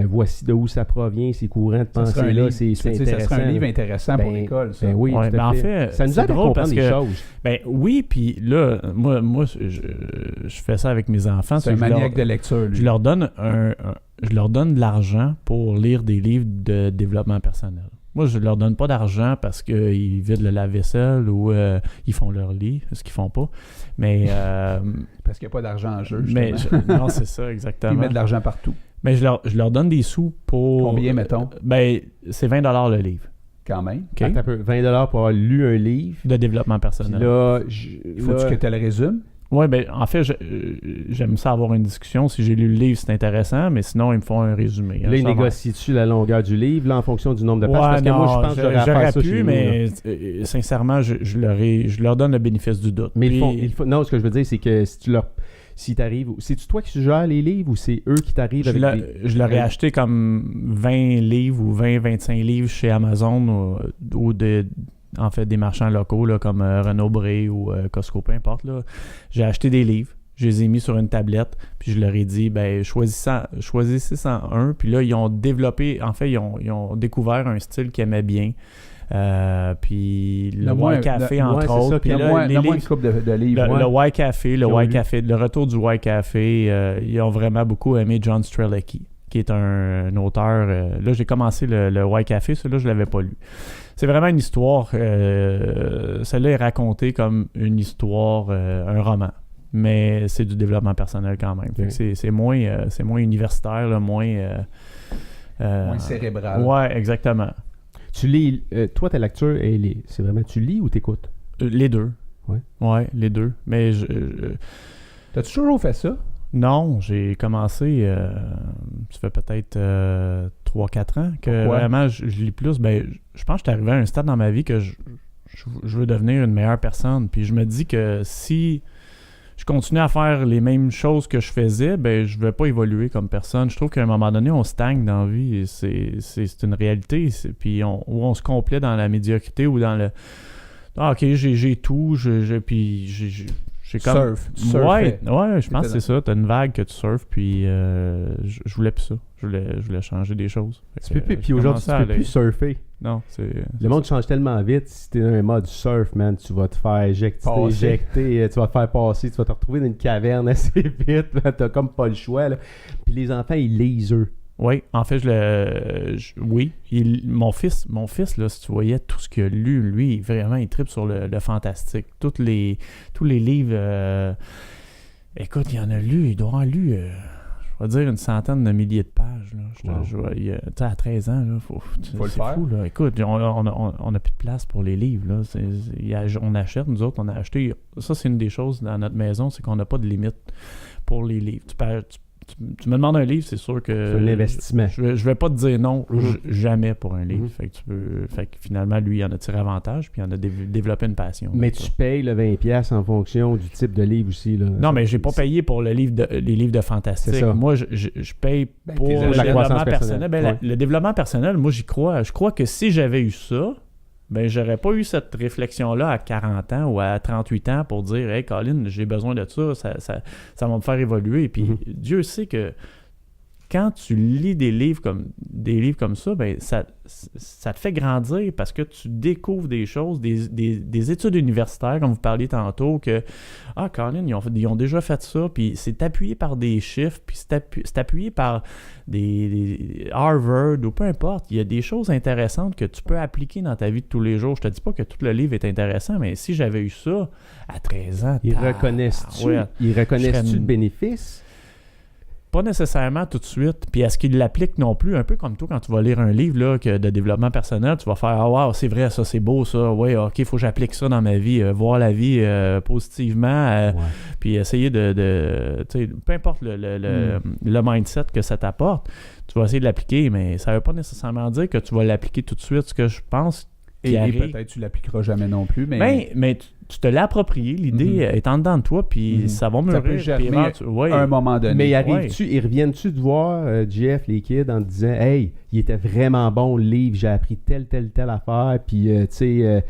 Speaker 3: Voici de où ça provient, ces courants de pensée-là, c'est intéressant.
Speaker 2: Ça serait un livre intéressant pour
Speaker 3: Ben,
Speaker 2: l'école, ça.
Speaker 3: Ben oui,
Speaker 4: Ouais,
Speaker 3: tout à
Speaker 4: en
Speaker 3: fait.
Speaker 4: fait,
Speaker 3: Ça nous
Speaker 4: c'est
Speaker 3: aide à
Speaker 4: drôle
Speaker 3: comprendre
Speaker 4: parce
Speaker 3: des
Speaker 4: que-
Speaker 3: choses.
Speaker 4: Ben oui, puis là, moi je fais ça avec mes enfants.
Speaker 2: C'est un maniaque de lecture, lui.
Speaker 4: Je leur donne je leur donne de l'argent pour lire des livres de développement personnel. Moi, je leur donne pas d'argent parce qu'ils vident le lave-vaisselle ou ils font leur lit, ce qu'ils font pas. Mais
Speaker 2: Parce qu'il n'y a pas d'argent en jeu,
Speaker 4: mais
Speaker 2: justement.
Speaker 4: non, c'est ça exactement.
Speaker 2: Ils mettent de l'argent partout.
Speaker 4: Mais je leur donne des sous pour...
Speaker 2: Combien, mettons?
Speaker 4: Ben, c'est 20$ le livre.
Speaker 2: Quand même.
Speaker 4: OK?
Speaker 3: Attends un peu, 20$ pour avoir lu un livre.
Speaker 4: De développement
Speaker 3: Puis
Speaker 4: personnel.
Speaker 3: là,
Speaker 2: Faut-tu que tu le résumes?
Speaker 4: Oui, ben en fait, j'aime ça avoir une discussion. Si j'ai lu le livre, c'est intéressant, mais sinon, ils me font un résumé.
Speaker 3: là, il
Speaker 4: Ça va.
Speaker 3: négocie-tu la longueur du livre, là, en fonction du nombre de pages?
Speaker 4: Ouais,
Speaker 3: Parce que
Speaker 4: non,
Speaker 3: moi, je pense que j'aurais à faire ça
Speaker 4: pu,
Speaker 3: chez nous,
Speaker 4: mais
Speaker 3: là.
Speaker 4: sincèrement, je leur donne le bénéfice du doute.
Speaker 3: Mais
Speaker 4: Puis-
Speaker 3: non, ce que je veux dire, c'est que si t'arrives... C'est-tu toi qui suggères les livres ou c'est eux qui t'arrivent
Speaker 4: Je
Speaker 3: avec
Speaker 4: je leur ai acheté comme 20 livres ou 20-25 livres chez Amazon ou en fait des marchands locaux là, comme Renaud Bré ou Costco, peu importe. Là. J'ai acheté des livres, je les ai mis sur une tablette, puis je leur ai dit, ben choisissez un. Puis là, ils ont développé, en fait, ils ont découvert un style qu'ils aimaient bien. Puis le Y Café, entre autres. Puis là, les
Speaker 2: une
Speaker 4: livres,
Speaker 2: couple de livres.
Speaker 4: le Y Café, le retour du Y Café, ils ont vraiment beaucoup aimé John Strzelecki, qui est un auteur. Là, j'ai commencé le Y Café, celui-là, je ne l'avais pas lu. C'est vraiment une histoire. Celle-là est racontée comme une histoire, un roman. Mais c'est du développement personnel quand même. Fait que c'est moins universitaire, là, moins
Speaker 2: cérébral.
Speaker 4: Ouais, exactement.
Speaker 3: Tu lis... toi, ta lecture, c'est vraiment... Tu lis ou t'écoutes?
Speaker 4: Les deux.
Speaker 3: Ouais.
Speaker 4: Ouais, les deux. Mais
Speaker 2: T'as-tu toujours fait ça?
Speaker 4: Non, j'ai commencé, ça fait peut-être 3-4 ans que
Speaker 2: Pourquoi?
Speaker 4: vraiment je lis plus. Ben, je pense que je suis arrivé à un stade dans ma vie que je veux devenir une meilleure personne. Puis je me dis que si je continue à faire les mêmes choses que je faisais, ben je vais pas évoluer comme personne. Je trouve qu'à un moment donné, on stagne dans la vie. Et c'est une réalité. Puis on se complaît dans la médiocrité ou dans le « Ah, OK, j'ai tout. Puis j'ai comme...
Speaker 2: Tu surfais.
Speaker 4: Ouais, je pense que c'est ça. T'as une vague que tu surfes, puis je voulais plus ça. Je voulais changer des choses.
Speaker 3: Puis aujourd'hui, tu peux plus surfer.
Speaker 4: Non, c'est...
Speaker 3: Le monde change tellement vite. Si t'es dans un mode surf, man, tu vas te faire éjecter, tu vas te faire passer, tu vas te retrouver dans une caverne assez vite. T'as comme pas le choix. Là. Puis les enfants, ils lisent eux.
Speaker 4: Oui, en fait, oui. Mon fils, là, si tu voyais tout ce qu'il a lu, lui, vraiment, il tripe sur le fantastique. Tous les livres... écoute, il en a lu, il doit en lu... je vais dire une centaine de milliers de pages. Là. Tu sais, à 13 ans, là, faut
Speaker 2: le faire.
Speaker 4: Fou, là. Écoute, on a plus de place pour les livres. Là. On achète, nous autres, on a acheté. Ça, c'est une des choses dans notre maison, c'est qu'on n'a pas de limite pour les livres. Tu me demandes un livre, c'est sûr que...
Speaker 3: C'est un investissement.
Speaker 4: Je vais pas te dire non jamais pour un livre. Fait que finalement, lui, il en a tiré avantage, puis il en a développé une passion.
Speaker 3: Mais tu payes le 20$ en fonction du type de livre aussi. Là.
Speaker 4: Non, mais j'ai pas payé pour les livres de fantastique. Moi, je paye pour le développement personnel. Le développement personnel, moi, j'y crois. Je crois que si j'avais eu ça, ben j'aurais pas eu cette réflexion-là à 40 ans ou à 38 ans pour dire « Hey, Colin, j'ai besoin de ça va me faire évoluer. » Puis Dieu sait que quand tu lis des livres comme ça, ben ça te fait grandir parce que tu découvres des choses, des études universitaires, comme vous parliez tantôt, que « Ah, Colin, ils ont déjà fait ça. » Puis c'est appuyé par des chiffres, puis c'est appuyé par des Harvard ou peu importe. Il y a des choses intéressantes que tu peux appliquer dans ta vie de tous les jours. Je te dis pas que tout le livre est intéressant, mais si j'avais eu ça à 13 ans...
Speaker 3: Ils reconnaissent-tu le bénéfice?
Speaker 4: Pas nécessairement tout de suite. Puis est-ce qu'ils l'appliquent non plus? Un peu comme toi, quand tu vas lire un livre là, de développement personnel, tu vas faire « Ah, wow, c'est vrai, ça, c'est beau, ça. Ouais, OK, il faut que j'applique ça dans ma vie. Voir la vie positivement. Puis essayer de peu importe le mindset que ça t'apporte, tu vas essayer de l'appliquer, mais ça ne veut pas nécessairement dire que tu vas l'appliquer tout de suite. Ce que je pense
Speaker 2: et peut-être tu l'appliqueras jamais non plus, mais
Speaker 4: tu te l'as approprié, l'idée est en dedans de toi, puis ça va mûrir.
Speaker 2: Ça peut germer à un moment donné.
Speaker 3: Mais ils reviennent-tu de voir, Jeff, les kids, en te disant « Hey, il était vraiment bon le livre, j'ai appris telle affaire, puis tu sais...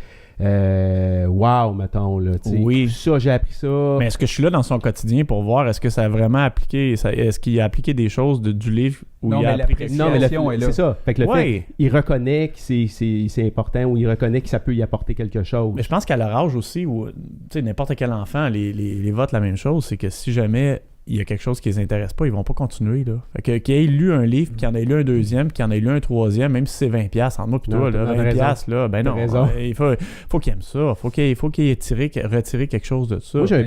Speaker 3: wow, mettons, là, tu sais,
Speaker 4: oui.
Speaker 3: Ça, j'ai appris ça.
Speaker 4: Mais est-ce que je suis là dans son quotidien pour voir est-ce que ça a vraiment appliqué, est-ce qu'il a appliqué des choses du livre où il a appris quelque chose?
Speaker 2: Non, mais est là.
Speaker 3: C'est ça. Fait que le fait qu'il reconnaît que c'est important ou il reconnaît que ça peut y apporter quelque chose.
Speaker 4: Mais je pense qu'à leur âge aussi, où, tu sais, n'importe quel enfant, les votes la même chose, c'est que si jamais il y a quelque chose qui les intéresse pas, ils vont pas continuer, là. Fait que qu'il ait lu un livre, puis qu'il en ait lu un deuxième, puis qu'il en ait lu un troisième, même si c'est 20$ entre moi puis toi, là, 20$, là, ben non. Il faut qu'il aime ça. Faut qu'il ait retiré quelque chose de ça.
Speaker 3: Moi, j'ai un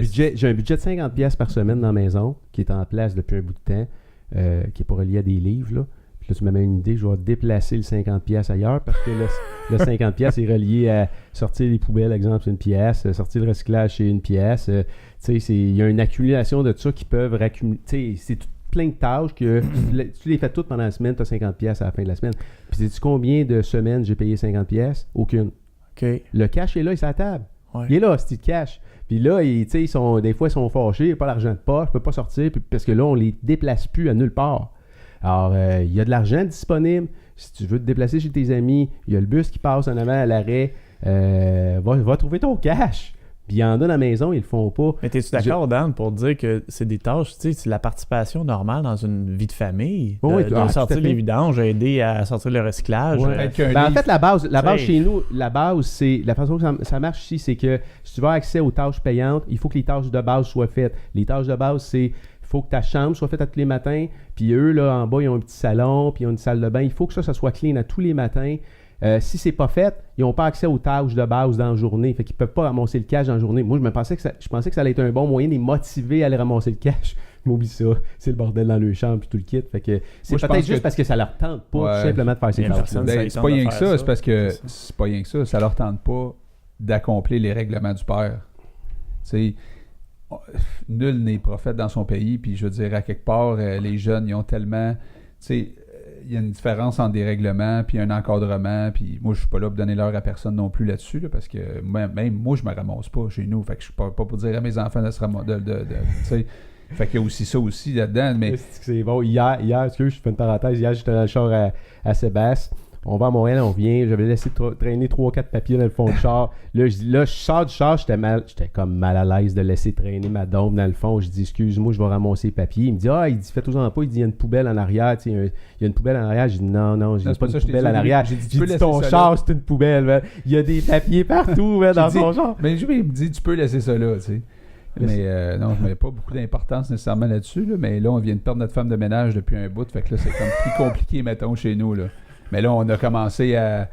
Speaker 3: budget de 50$ par semaine dans la maison, qui est en place depuis un bout de temps, qui est pas relié à des livres, là. Puis là, tu m'as même une idée, je vais déplacer le 50$ ailleurs, parce que le 50$ est relié à sortir les poubelles, exemple, c'est une pièce, sortir le recyclage, c'est une pièce. Tu sais, il y a une accumulation de ça qui peuvent raccumuler. Tu sais, c'est plein de tâches que tu les fais toutes pendant la semaine, tu as 50$ à la fin de la semaine. Puis sais-tu combien de semaines j'ai payé 50$? Aucune.
Speaker 4: Okay.
Speaker 3: Le cash est là, il est à la table.
Speaker 4: Ouais.
Speaker 3: Il est là, c'est le cash. Puis là, des fois, ils sont fâchés, il n'y a pas l'argent de poche, je peux pas sortir, parce que là, on les déplace plus à nulle part. Alors, il y a de l'argent disponible. Si tu veux te déplacer chez tes amis, il y a le bus qui passe en avant à l'arrêt. Va trouver ton cash. Puis il y en a dans la maison, ils le font pas.
Speaker 4: Mais t'es-tu d'accord, Dan, pour dire que c'est des tâches, tu sais, c'est la participation normale dans une vie de famille? De sortir les vidanges, aider à sortir le recyclage.
Speaker 3: Ouais. En fait, la base chez nous, c'est la façon que ça marche ici, c'est que si tu veux avoir accès aux tâches payantes, il faut que les tâches de base soient faites. Les tâches de base, c'est il faut que ta chambre soit faite à tous les matins. Puis eux, là, en bas, ils ont un petit salon, puis ils ont une salle de bain. Il faut que ça soit clean à tous les matins. Si c'est pas fait, ils n'ont pas accès aux tâches de base dans la journée. Fait qu'ils peuvent pas ramasser le cash dans la journée. Moi, je pensais que ça allait être un bon moyen de les motiver à aller ramasser le cash. Je m'oublie ça. C'est le bordel dans leur chambre puis tout le kit. Fait que c'est peut-être juste parce que ça leur tente pas tout simplement de faire ces tâches.
Speaker 2: C'est pas rien que ça. C'est parce que c'est pas rien que ça. Ça leur tente pas d'accomplir les règlements du père. Tu sais, nul n'est prophète dans son pays, puis je veux dire, à quelque part, les jeunes, ils ont tellement... Tu sais, il y a une différence entre des règlements puis un encadrement, puis moi, je suis pas là pour donner l'heure à personne non plus là-dessus, là, parce que même moi, je me ramasse pas chez nous, fait que je suis pas pour dire à mes enfants de se ramasser, tu sais... Fait qu'il y a aussi ça aussi là-dedans, mais...
Speaker 3: C'est bon. Hier, excuse, je fais une parenthèse. Hier, j'étais dans le char à Sébastien. On va à Montréal, on vient. J'avais laissé traîner 3-4 papiers dans le fond du char. Là, je sors du char, j'étais comme mal à l'aise de laisser traîner ma dompe dans le fond. Je dis, excuse-moi, je vais ramasser les papiers. Il me dit, fais-toi-en pas. Il dit, il y a une poubelle en arrière. Il y a une poubelle en arrière. Je dis, non, j'ai pas une poubelle en arrière. J'ai dit, ton char, c'est une poubelle. Man. Il y a des papiers partout dans son char.
Speaker 2: Mais il me dit, tu peux laisser ça là, tu sais. Mais non, je mets pas beaucoup d'importance nécessairement là-dessus, là, mais là, on vient de perdre notre femme de ménage depuis un bout, fait que là, c'est comme plus compliqué, mettons, chez nous, là. Mais là, on a commencé à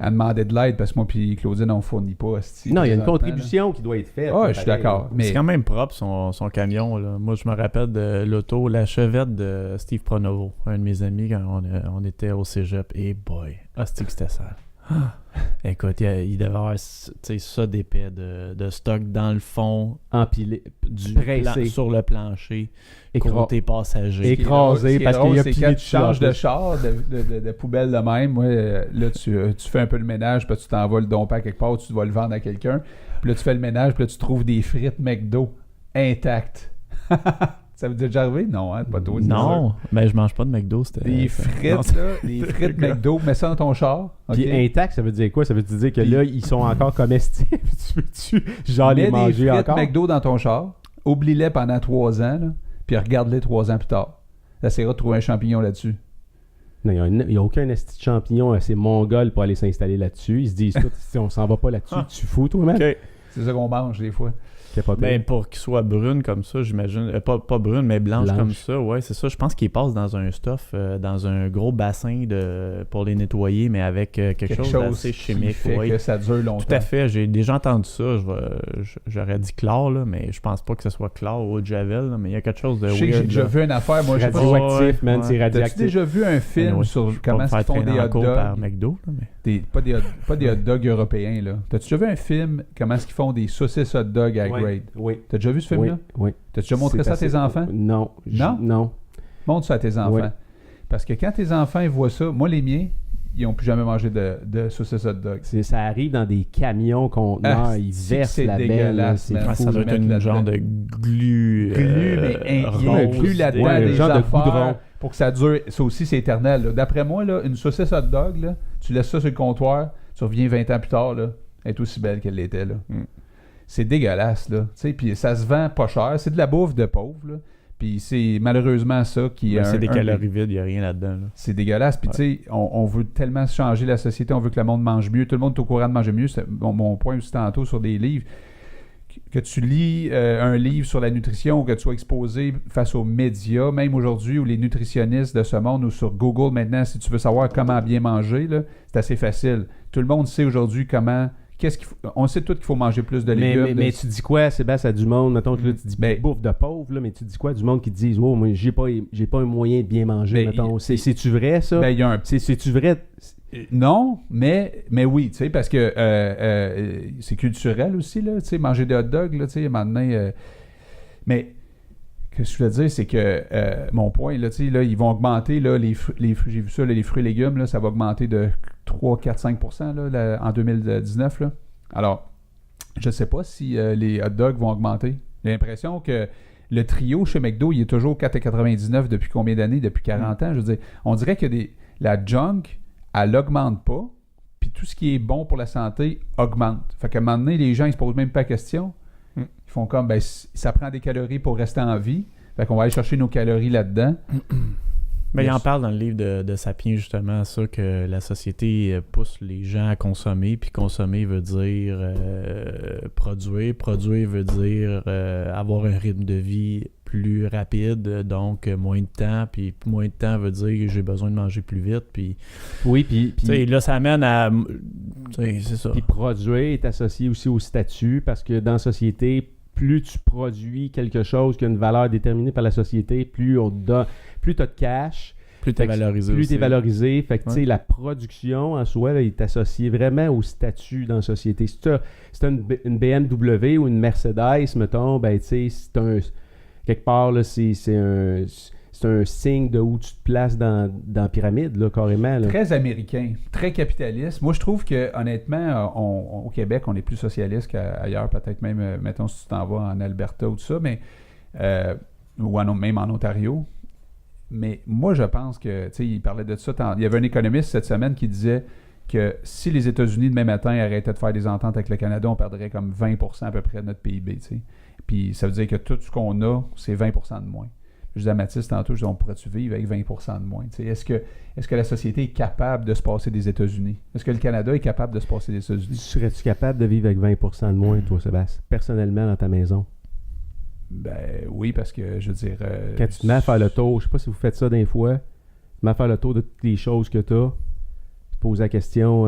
Speaker 2: demander de l'aide parce que moi puis Claudine, on fournit pas.
Speaker 3: Non, il y a une contribution qui doit être faite.
Speaker 2: Ah, je suis d'accord. Mais...
Speaker 4: C'est quand même propre, son camion, là. Moi, je me rappelle de l'auto, la Chevette de Steve Pronovo, un de mes amis, quand on était au cégep. Et boy, c'était sale. Écoute, il devait avoir ça d'épais de stock dans le fond,
Speaker 3: empilé,
Speaker 2: sur le plancher,
Speaker 4: côté passager.
Speaker 3: Écrasé parce qu'il y a
Speaker 2: plus de change de char, de poubelle de même. Ouais, là, tu fais un peu le ménage, puis tu t'envoies le domper à quelque part, tu vas le vendre à quelqu'un. Puis là, tu fais le ménage, puis là, tu trouves des frites McDo intactes. Ça veut dire déjà arrivé? Non, hein, pas toi.
Speaker 4: Non, mais je mange pas de McDo.
Speaker 2: Des frites, là, des frites McDo, mets ça dans ton char.
Speaker 3: Puis intact, ça veut dire quoi? Ça veut dire que là, ils sont encore comestibles. Tu peux-tu genre les manger encore?
Speaker 2: Mets des frites McDo dans ton char, oublie-les pendant 3 ans, là, puis regarde-les 3 ans plus tard. T'essaieras de trouver un champignon là-dessus.
Speaker 3: Non, il n'y a aucun esti de champignon assez mongol pour aller s'installer là-dessus. Ils se disent, si on s'en va pas là-dessus, tu fous toi-même.
Speaker 2: Okay. C'est ça qu'on mange des fois.
Speaker 4: Ben, pour qu'il soit brune comme ça, j'imagine. Pas brune, mais blanche comme ça. Ouais, c'est ça. Je pense qu'il passe dans un stuff, dans un gros bassin pour les nettoyer, mais avec quelque chose d'assez chimique.
Speaker 2: Qui fait que ça dure longtemps.
Speaker 4: Tout à fait. J'ai déjà entendu ça. J'aurais dit chlore, là, mais je pense pas que ce soit chlore ou javel, là, mais il y a quelque chose de weird.
Speaker 2: J'ai déjà vu une affaire. Moi,
Speaker 3: radioactif, man. C'est radioactif.
Speaker 2: T'as-tu déjà vu un film sur comment ils font des hot dogs?
Speaker 4: Par McDo, là, mais...
Speaker 2: pas des hot dogs européens, là. T'as-tu déjà vu un film comment ils font des saucisses hot dogs à grade?
Speaker 3: Oui.
Speaker 2: T'as déjà vu ce film-là?
Speaker 3: Oui.
Speaker 2: T'as déjà montré ça à tes enfants?
Speaker 3: Non. Non.
Speaker 2: Montre ça à tes enfants. Oui. Parce que quand tes enfants ils voient ça, moi les miens, ils n'ont plus jamais mangé de saucisses hot dog.
Speaker 3: Ça arrive dans des camions conteneurs, ils versent la belle.
Speaker 4: Ça doit être un genre de glu.
Speaker 2: Mais il y a un glu là-dedans, des
Speaker 3: genre
Speaker 2: affaires
Speaker 3: de goudron.
Speaker 2: Pour que ça dure. Ça aussi, c'est éternel. Là. D'après moi, là, une saucisse hot dog, là, tu laisses ça sur le comptoir, tu reviens 20 ans plus tard, là, elle est aussi belle qu'elle l'était. Là. C'est dégueulasse, là. Puis ça se vend pas cher. C'est de la bouffe de pauvre, là. Puis c'est malheureusement ça qui est
Speaker 4: c'est des calories vides, il n'y a rien là-dedans. Là.
Speaker 2: C'est dégueulasse. Puis tu sais, on veut tellement changer la société, on veut que le monde mange mieux. Tout le monde est au courant de manger mieux. C'est mon point aussi tantôt sur des livres. Que tu lis un livre sur la nutrition ou que tu sois exposé face aux médias, même aujourd'hui, où les nutritionnistes de ce monde ou sur Google maintenant, si tu veux savoir comment bien manger, là, c'est assez facile. Tout le monde sait aujourd'hui comment... On sait tous qu'il faut manger plus de légumes.
Speaker 3: Mais tu dis quoi, Sébastien, à du monde, mettons que là, tu dis bouffe de pauvre, là, mais tu dis quoi, du monde qui te disent, oh, moi, j'ai pas un moyen de bien manger, mettons. C'est-tu vrai, ça? C'est-tu vrai?
Speaker 2: Non, mais oui, tu sais, parce que c'est culturel aussi, là, tu sais, manger des hot dogs, là, tu sais, maintenant, mais... Ce que je veux dire, c'est que mon point, là, tu sais, là, ils vont augmenter, là, j'ai vu ça, là, les fruits et légumes, là, ça va augmenter de 3, 4, 5% là, en 2019. Là. Alors, je ne sais pas si les hot dogs vont augmenter. J'ai l'impression que le trio chez McDo, il est toujours 4,99 depuis combien d'années? Depuis 40 ans. Je veux dire, on dirait que la junk, elle n'augmente pas, puis tout ce qui est bon pour la santé augmente. Fait qu'à un moment donné, les gens, ils se posent même pas la question. Ils font comme, ben, ça prend des calories pour rester en vie. Fait qu'on va aller chercher nos calories là-dedans.
Speaker 4: Mais il en parle dans le livre de Sapiens, justement, ça, que la société pousse les gens à consommer, puis consommer veut dire produire. Produire veut dire avoir un rythme de vie plus rapide, donc moins de temps, puis moins de temps veut dire que j'ai besoin de manger plus vite, puis...
Speaker 3: Oui, puis
Speaker 4: là, ça amène à... C'est ça.
Speaker 3: Puis produire est associé aussi au statut, parce que dans la société, plus tu produis quelque chose qui a une valeur déterminée par la société, plus tu as de cash,
Speaker 4: Plus t'es valorisé
Speaker 3: Plus
Speaker 4: aussi.
Speaker 3: t'es valorisé. Fait que, tu sais,
Speaker 4: Ouais.
Speaker 3: la production, en soi, là, est associée vraiment au statut dans la société. Si tu as une BMW ou une Mercedes, mettons, ben, tu sais, quelque part, là, c'est un signe de où tu te places dans la pyramide, là, carrément. Là.
Speaker 2: Très américain, très capitaliste. Moi, je trouve que honnêtement, au Québec, on est plus socialiste qu'ailleurs, peut-être même, mettons, si tu t'en vas en Alberta ou tout ça, mais ou même en Ontario. Mais moi, je pense que, tu sais, il parlait de ça. Il y avait un économiste cette semaine qui disait que si les États-Unis, demain matin, arrêtaient de faire des ententes avec le Canada, on perdrait comme 20% à peu près de notre PIB, tu sais. Puis ça veut dire que tout ce qu'on a, c'est 20% de moins. Je disais à Mathis tantôt, je disais, on pourrait-tu vivre avec 20% de moins? Tu sais, est-ce que la société est capable de se passer des États-Unis? Est-ce que le Canada est capable de se passer des États-Unis?
Speaker 3: Serais-tu capable de vivre avec 20% de moins, toi, Sébastien, personnellement, dans ta maison?
Speaker 2: Ben oui, parce que, je veux dire...
Speaker 3: Quand tu te mets à faire le tour, je sais pas si vous faites ça des fois, tu te mets à faire le tour de toutes les choses que tu as, tu te poses la question,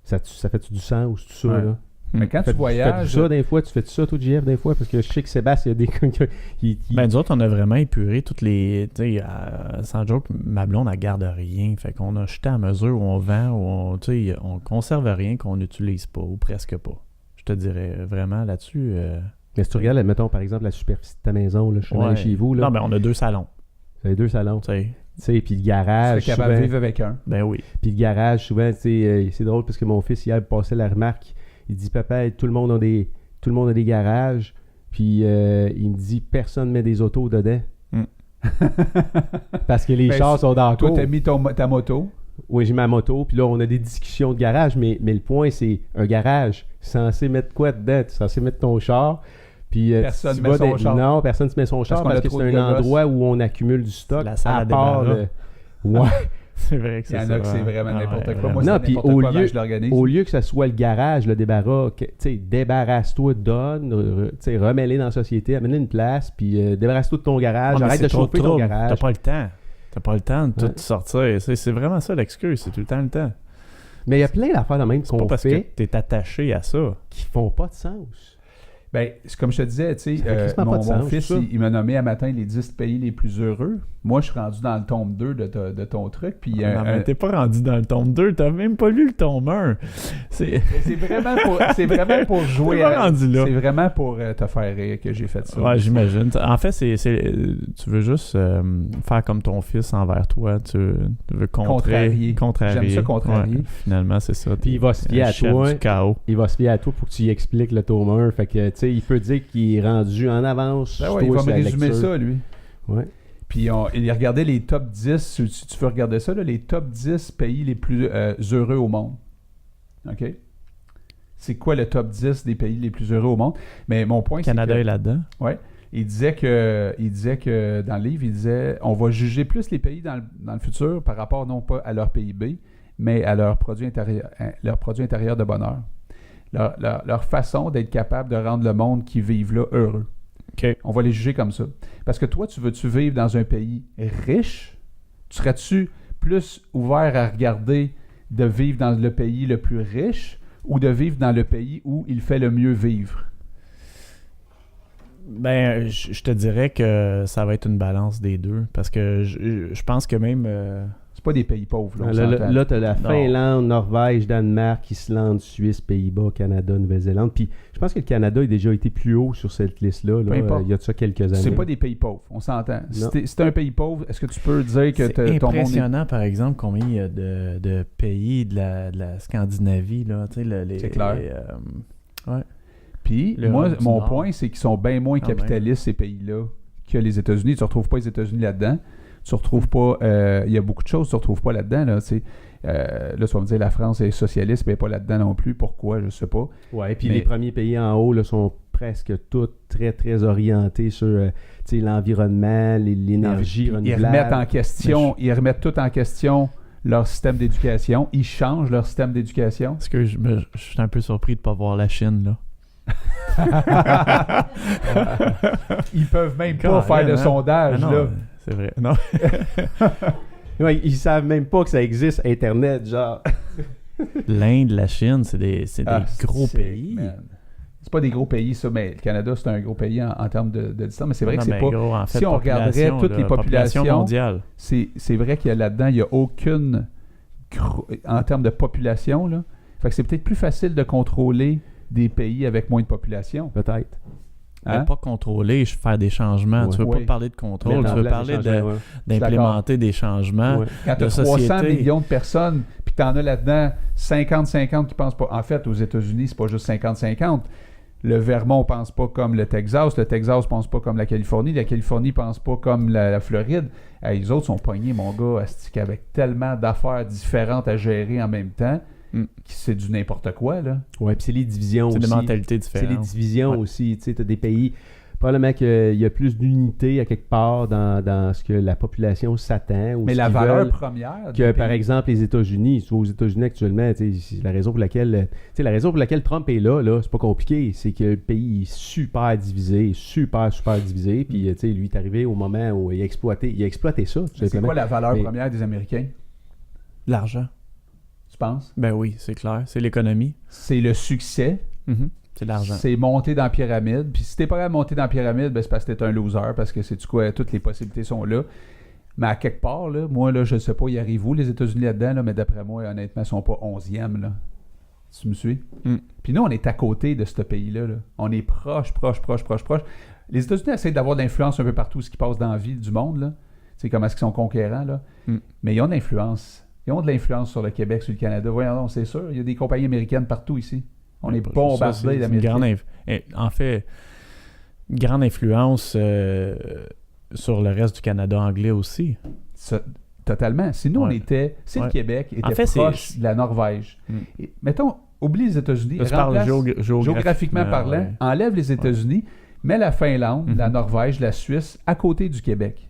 Speaker 3: ça fait-tu du sens, c'est tout ça,
Speaker 2: Ouais.
Speaker 3: là?
Speaker 2: Mais quand tu
Speaker 3: Fais-tu
Speaker 2: voyages...
Speaker 3: ça des fois? Tu fais ça, toi, JF, des fois? Parce que je sais que Sébastien, il y a des...
Speaker 4: Ben, nous autres, on a vraiment épuré toutes les... Tu sais, sans joke, ma blonde, elle garde rien. Fait qu'on a jeté à mesure où on vend, où on conserve rien qu'on n'utilise pas, ou presque pas. Je te dirais vraiment là-dessus...
Speaker 3: Mais si tu regardes, mettons, par exemple, la superficie de ta maison, là, je suis allé chez vous, là.
Speaker 4: Non, ben on a 2 salons.
Speaker 3: Vous avez 2 salons.
Speaker 4: Tu sais.
Speaker 3: Tu sais, puis le
Speaker 2: Tu
Speaker 3: garage,
Speaker 2: es capable de
Speaker 3: souvent,
Speaker 2: vivre avec un.
Speaker 4: Ben oui.
Speaker 3: puis le garage, souvent, tu sais, c'est drôle parce que mon fils, hier, passait la remarque. Il dit, papa, tout le monde a des garages. Puis il me dit, personne met des autos dedans. Parce que les
Speaker 2: Ben,
Speaker 3: chars sont dans la
Speaker 2: Toi,
Speaker 3: cour.
Speaker 2: t'as mis ta moto.
Speaker 3: Oui, j'ai ma moto. Puis là, on a des discussions de garage. Mais le point, c'est un garage. Tu es censé mettre quoi dedans? Tu es censé mettre ton char. Puis,
Speaker 2: Personne
Speaker 3: tu
Speaker 2: met
Speaker 3: vas
Speaker 2: son char.
Speaker 3: Non, personne ne met son char
Speaker 2: qu'on a
Speaker 3: parce que
Speaker 2: trop
Speaker 3: c'est
Speaker 2: de
Speaker 3: un
Speaker 2: gosses.
Speaker 3: endroit où on accumule du stock.
Speaker 4: C'est la salle à
Speaker 3: part
Speaker 4: débarras.
Speaker 3: Ouais.
Speaker 4: C'est vrai que
Speaker 2: Il y
Speaker 4: c'est
Speaker 2: en
Speaker 4: ça.
Speaker 2: a que c'est vraiment
Speaker 4: Ah
Speaker 2: n'importe
Speaker 4: ouais,
Speaker 2: quoi. Moi,
Speaker 4: vraiment.
Speaker 3: Non,
Speaker 2: c'est
Speaker 3: puis
Speaker 2: n'importe
Speaker 3: au
Speaker 2: quoi avant
Speaker 3: lieu-
Speaker 2: que je l'organise.
Speaker 3: Au lieu que ça soit le garage, le débarras, tu sais, débarrasse-toi, donne, tu sais, remets-les dans la société, amène-les une place, puis débarrasse-toi de ton garage,
Speaker 4: Ouais, mais
Speaker 3: arrête
Speaker 4: c'est
Speaker 3: de
Speaker 4: trop
Speaker 3: chauffer ton
Speaker 4: trouble.
Speaker 3: garage.
Speaker 4: T'as pas le temps. T'as pas le temps de tout
Speaker 3: Ouais.
Speaker 4: sortir. C'est vraiment ça l'excuse. C'est tout le temps le temps.
Speaker 3: Mais il y a plein d'affaires de même
Speaker 4: C'est pas
Speaker 3: qu'on
Speaker 4: parce
Speaker 3: fait
Speaker 4: que t'es attaché à ça.
Speaker 3: qui font pas de sens.
Speaker 2: Ben, c'est comme je te disais, tu
Speaker 3: Ça fait
Speaker 2: sais,
Speaker 3: quasiment pas de
Speaker 2: mon
Speaker 3: sens,
Speaker 2: fils,
Speaker 3: ça.
Speaker 2: il m'a nommé à matin les 10 pays les plus heureux. Moi, je suis rendu dans le tome 2 de ton truc. Puis,
Speaker 4: Non, mais t'es pas rendu dans le tome 2. T'as même pas lu le tome 1. C'est
Speaker 2: vraiment pour jouer.
Speaker 4: T'es pas rendu là.
Speaker 2: C'est vraiment pour te faire rire que j'ai fait ça.
Speaker 4: Ouais, j'imagine. En fait, tu veux juste faire comme ton fils envers toi. Tu veux contrarier.
Speaker 2: J'aime ça, contrarier.
Speaker 4: Ouais, finalement, c'est ça.
Speaker 3: Puis il va se fier à
Speaker 4: chef
Speaker 3: toi.
Speaker 4: du chaos.
Speaker 3: Il va se fier à toi pour que tu y expliques le tome 1. Fait que, tu sais, il peut dire qu'il est rendu en avance.
Speaker 2: Ben
Speaker 3: sur
Speaker 2: ouais, il
Speaker 3: toi
Speaker 2: va
Speaker 3: sur
Speaker 2: me
Speaker 3: la
Speaker 2: résumer
Speaker 3: lecture.
Speaker 2: ça, lui.
Speaker 3: Ouais.
Speaker 2: Puis il regardait les top 10, si tu veux regarder ça, là, les top 10 pays les plus heureux au monde. OK? C'est quoi le top 10 des pays les plus heureux au monde? Mais mon point,
Speaker 4: Canada
Speaker 2: c'est
Speaker 4: est
Speaker 2: que...
Speaker 4: là-dedans.
Speaker 2: Ouais. Il disait que dans le livre, il disait on va juger plus les pays dans le futur par rapport non pas à leur PIB, mais à leur produit intérieur de bonheur. Leur façon d'être capable de rendre le monde qui vivent là heureux.
Speaker 4: OK.
Speaker 2: On va les juger comme ça. Parce que toi, tu veux-tu vivre dans un pays riche? Serais-tu plus ouvert à regarder de vivre dans le pays le plus riche ou de vivre dans le pays où il fait le mieux vivre?
Speaker 4: Ben, je te dirais que ça va être une balance des deux. Parce que je pense que même...
Speaker 2: C'est pas des pays pauvres. Là, on s'entend.
Speaker 3: Là, tu as la
Speaker 4: Non.
Speaker 3: Finlande, Norvège, Danemark, Islande, Suisse, Pays-Bas, Canada, Nouvelle-Zélande. Puis je pense que le Canada a déjà été plus haut sur cette liste-là.
Speaker 2: Peu importe.
Speaker 3: Il y a de ça quelques années.
Speaker 2: C'est pas des pays pauvres, on s'entend.
Speaker 3: Non.
Speaker 2: Si t'es un pays pauvre, est-ce que tu peux dire que
Speaker 4: c'est
Speaker 2: ton monde est...
Speaker 4: impressionnant, par exemple, combien il y a de pays de la Scandinavie. Là, tu sais,
Speaker 2: C'est clair.
Speaker 4: Ouais.
Speaker 2: Puis,
Speaker 4: L'Europe
Speaker 2: moi,
Speaker 4: du
Speaker 2: mon
Speaker 4: Nord.
Speaker 2: point, c'est qu'ils sont bien moins
Speaker 4: Quand
Speaker 2: capitalistes, ces pays-là, que les États-Unis. Tu ne retrouves pas les États-Unis là-dedans. Tu retrouves pas... Il y a beaucoup de choses que tu ne retrouves pas là-dedans. Là, tu sais. Là, tu vas me dire, la France est socialiste, mais pas là-dedans non plus. Pourquoi? Je ne sais pas.
Speaker 3: Ouais, puis
Speaker 2: Mais-
Speaker 3: les premiers pays en haut là, sont presque tous très, très orientés sur tu sais, l'environnement, l'énergie
Speaker 2: Ils
Speaker 3: renouvelable.
Speaker 2: remettent en question, ils remettent tout en question leur système d'éducation. Ils changent leur système d'éducation.
Speaker 4: Parce que je suis un peu surpris de ne pas voir la Chine, là.
Speaker 2: Ils peuvent même pas
Speaker 4: Carrément,
Speaker 2: faire de
Speaker 4: hein?
Speaker 2: sondage.
Speaker 4: Ah non,
Speaker 2: là.
Speaker 4: c'est vrai. Non.
Speaker 3: Ouais, ils savent même pas que ça existe, Internet, genre.
Speaker 4: L'Inde, la Chine, c'est des
Speaker 2: Ah,
Speaker 4: gros
Speaker 2: c'est-
Speaker 4: pays.
Speaker 2: man. C'est pas des gros pays, ça, mais le Canada, c'est un gros pays en termes de distance, mais c'est vrai que c'est pas...
Speaker 4: Gros, en fait,
Speaker 2: si on regarderait toutes les populations
Speaker 4: mondiales,
Speaker 2: c'est vrai qu'il y a là-dedans, il n'y a aucune... En termes de population, là, fait que c'est peut-être plus facile de contrôler des pays avec moins de population.
Speaker 3: Peut-être.
Speaker 2: Hein?
Speaker 4: Pas contrôler, faire des changements. Tu veux pas parler de contrôle, tu veux parler d'implémenter des changements.
Speaker 2: Ouais. Quand tu as 300 millions de personnes, puis tu en as là-dedans 50-50 qui pensent pas. En fait, aux États-Unis, c'est pas juste 50-50. Le Vermont pense pas comme le Texas pense pas comme la Californie pense pas comme la Floride. Les autres sont pognés, mon gars, avec tellement d'affaires différentes à gérer en même temps. C'est du n'importe quoi, là.
Speaker 3: Oui, puis c'est les divisions aussi.
Speaker 4: C'est des mentalités différentes.
Speaker 3: C'est les divisions aussi. Tu sais, t'as des pays... Probablement qu'il y a plus d'unité à quelque part dans ce que la population s'attend.
Speaker 2: Mais la valeur première...
Speaker 3: Que, par exemple, les États-Unis. Aux États-Unis actuellement, c'est la raison pour laquelle Trump est là, c'est pas compliqué. C'est que le pays est super divisé. Super divisé. Puis, tu sais, lui est arrivé au moment où il a exploité ça.
Speaker 2: C'est quoi la valeur première des Américains?
Speaker 4: L'argent.
Speaker 2: Tu penses?
Speaker 4: Ben oui, c'est clair. C'est l'économie.
Speaker 2: C'est le succès.
Speaker 4: C'est l'argent.
Speaker 2: C'est monter dans la pyramide. Puis si t'es pas à monter dans la pyramide, ben c'est parce que t'es un loser, parce que c'est du quoi, toutes les possibilités sont là. Mais à quelque part, là, moi, là, je sais pas, y arrivent-vous les États-Unis là-dedans, là, mais d'après moi, honnêtement, ils sont pas 11e, là. Tu me suis? Puis nous, on est à côté de ce pays-là, là. On est proche. Les États-Unis essaient d'avoir de l'influence un peu partout, ce qui passe dans la vie du monde, là. Tu sais, comment est-ce qu'ils sont conquérants, là. Mais ils ont de l'influence. Ils ont de l'influence sur le Québec, sur le Canada. Voyons donc, c'est sûr. Il y a des compagnies américaines partout ici. On est bombardés d'Américains.
Speaker 4: En fait, grande influence sur le reste du Canada anglais aussi.
Speaker 2: Totalement. Si nous, on était... Si le Québec était proche de la Norvège, et, mettons, oublie les États-Unis, géographiquement parlant, enlève les États-Unis, mets la Finlande, la Norvège, la Suisse à côté du Québec.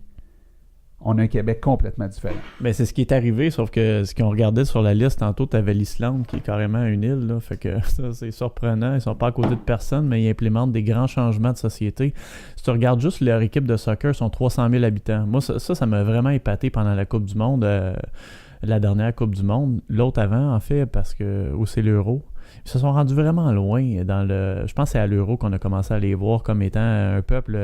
Speaker 2: On a un Québec complètement différent.
Speaker 4: Ben, c'est ce qui est arrivé, sauf que ce qu'on regardait sur la liste, tantôt, tu avais l'Islande, qui est carrément une île, là, fait que ça, c'est surprenant. Ils sont pas à côté de personne, mais ils implémentent des grands changements de société. Si tu regardes juste leur équipe de soccer, ils sont 300 000 habitants. Moi, ça m'a vraiment épaté pendant la Coupe du Monde, la dernière Coupe du Monde. L'autre avant, en fait, parce que où c'est l'Euro. Ils se sont rendus vraiment loin je pense que c'est à l'Euro qu'on a commencé à les voir comme étant un peuple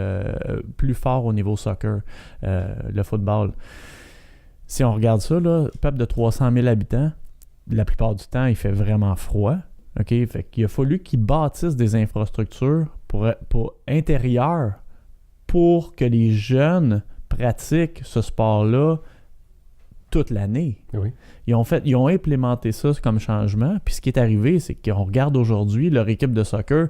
Speaker 4: plus fort au niveau soccer, le football. Si on regarde ça, là, peuple de 300 000 habitants, la plupart du temps, il fait vraiment froid. Okay? Fait qu'il a fallu qu'ils bâtissent des infrastructures pour intérieur pour que les jeunes pratiquent ce sport-là toute l'année.
Speaker 3: Oui.
Speaker 4: Ils ont implémenté ça comme changement. Puis ce qui est arrivé, c'est qu'on regarde aujourd'hui, leur équipe de soccer,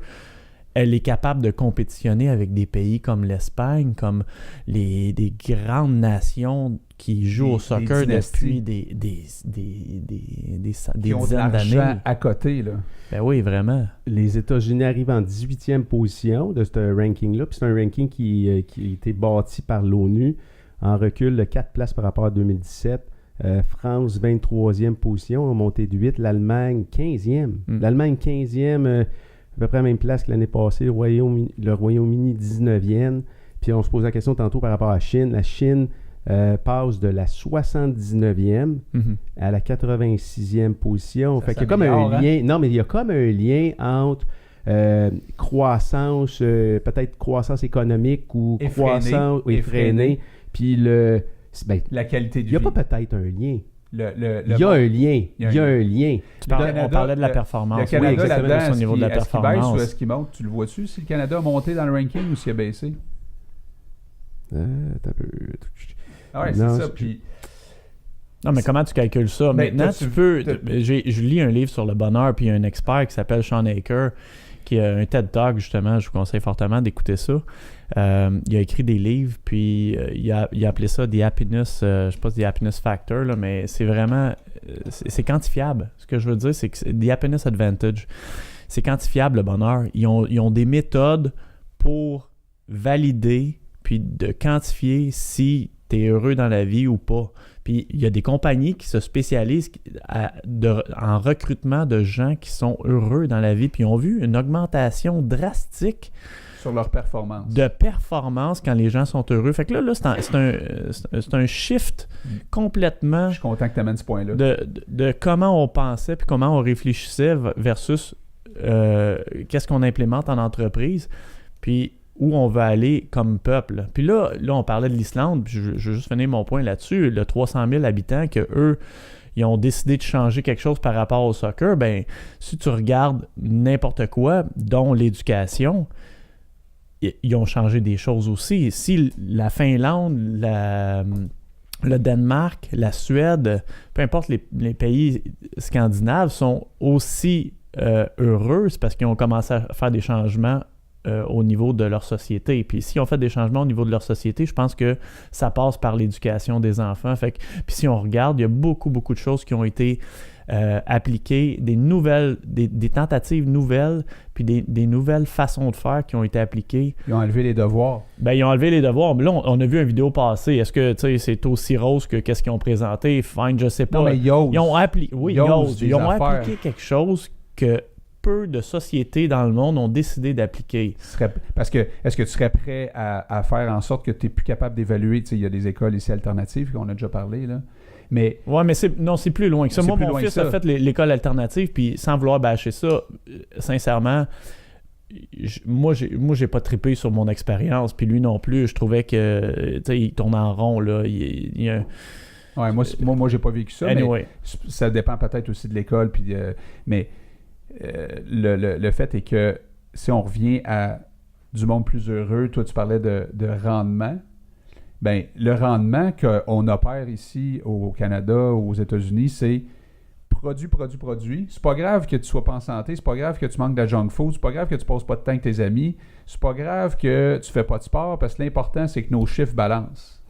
Speaker 4: elle est capable de compétitionner avec des pays comme l'Espagne, comme des grandes nations qui jouent au soccer depuis des dizaines d'années.
Speaker 2: À côté, là.
Speaker 4: Ben oui, vraiment.
Speaker 3: Les États-Unis arrivent en 18e position de ce ranking-là. Puis c'est un ranking qui a été bâti par l'ONU en recul de 4 places par rapport à 2017. France, 23e position, a monté de 8. L'Allemagne, 15e. L'Allemagne, 15e, à peu près à la même place que l'année passée. Le Royaume-Uni, 19e. Puis on se pose la question tantôt par rapport à la Chine. La Chine passe de la 79e à la 86e position. Fait qu'il y a comme un lien. Non, mais il y a comme un lien entre croissance, peut-être croissance économique ou croissance effrénée. Puis la qualité de vie. Il n'y a pas peut-être un lien. Il y a un lien. Il y a un lien.
Speaker 4: On parlait de la performance.
Speaker 2: Le Canada, là-dedans,
Speaker 4: au niveau de la performance.
Speaker 2: Est-ce qu'il baisse ou est-ce qu'il monte? Tu le vois-tu? Si le Canada a monté dans le ranking ou s'il a baissé? Ah ouais, c'est ça. Puis...
Speaker 4: Non, mais comment tu calcules ça? Maintenant, tu peux... Je lis un livre sur le bonheur, puis il y a un expert qui s'appelle Sean Aker, qui a un TED Talk, justement. Je vous conseille fortement d'écouter ça. Il a écrit des livres, puis il a appelé ça The Happiness, je sais pas The Happiness Factor, là, mais c'est vraiment, c'est quantifiable. Ce que je veux dire, c'est que c'est The Happiness Advantage. C'est quantifiable, le bonheur. Ils ont des méthodes pour valider, puis de quantifier si tu es heureux dans la vie ou pas. Puis il y a des compagnies qui se spécialisent en recrutement de gens qui sont heureux dans la vie, puis ils ont vu une augmentation drastique
Speaker 2: sur leur performance.
Speaker 4: De performance quand les gens sont heureux. Fait que là c'est un shift complètement...
Speaker 2: Je suis content que tu amènes ce point-là.
Speaker 4: De comment on pensait puis comment on réfléchissait versus qu'est-ce qu'on implémente en entreprise, puis où on veut aller comme peuple. Puis là on parlait de l'Islande, puis je veux juste finir mon point là-dessus. Le 300 000 habitants que eux, ils ont décidé de changer quelque chose par rapport au soccer, ben si tu regardes n'importe quoi, dont l'éducation, ils ont changé des choses aussi. Si la Finlande, le Danemark, la Suède, peu importe les pays scandinaves sont aussi heureux, c'est parce qu'ils ont commencé à faire des changements au niveau de leur société. Puis s'ils ont fait des changements au niveau de leur société, je pense que ça passe par l'éducation des enfants. Puis si on regarde, il y a beaucoup, beaucoup de choses qui ont été appliquées, des tentatives nouvelles, puis des nouvelles façons de faire qui ont été appliquées.
Speaker 2: Ils ont enlevé les devoirs.
Speaker 4: Ben, ils ont enlevé les devoirs. Mais là, on a vu une vidéo passer. Est-ce que c'est aussi rose que qu'est-ce qu'ils ont présenté? Fine, je sais pas.
Speaker 2: Non, mais
Speaker 4: ils ont appliqué quelque chose que peu de sociétés dans le monde ont décidé d'appliquer.
Speaker 2: Parce que, est-ce que tu serais prêt à faire en sorte que tu es plus capable d'évaluer? Il y a des écoles ici alternatives, qu'on a déjà parlé, là. Mais...
Speaker 4: Ouais, mais c'est plus loin que ça. Moi, mon fils a fait l'école alternative, puis sans vouloir bâcher ça, sincèrement, moi, j'ai pas trippé sur mon expérience, puis lui non plus. Je trouvais que, il tourne en rond, là.
Speaker 2: Ouais, moi, j'ai pas vécu ça,
Speaker 4: anyway.
Speaker 2: Mais ça dépend peut-être aussi de l'école, puis mais... le fait est que si on revient à du monde plus heureux, toi tu parlais de rendement, ben le rendement qu'on opère ici au Canada ou aux États-Unis, c'est produit. C'est pas grave que tu sois pas en santé, c'est pas grave que tu manques de junk food, c'est pas grave que tu passes pas de temps avec tes amis, c'est pas grave que tu fais pas de sport, parce que l'important c'est que nos chiffres balancent.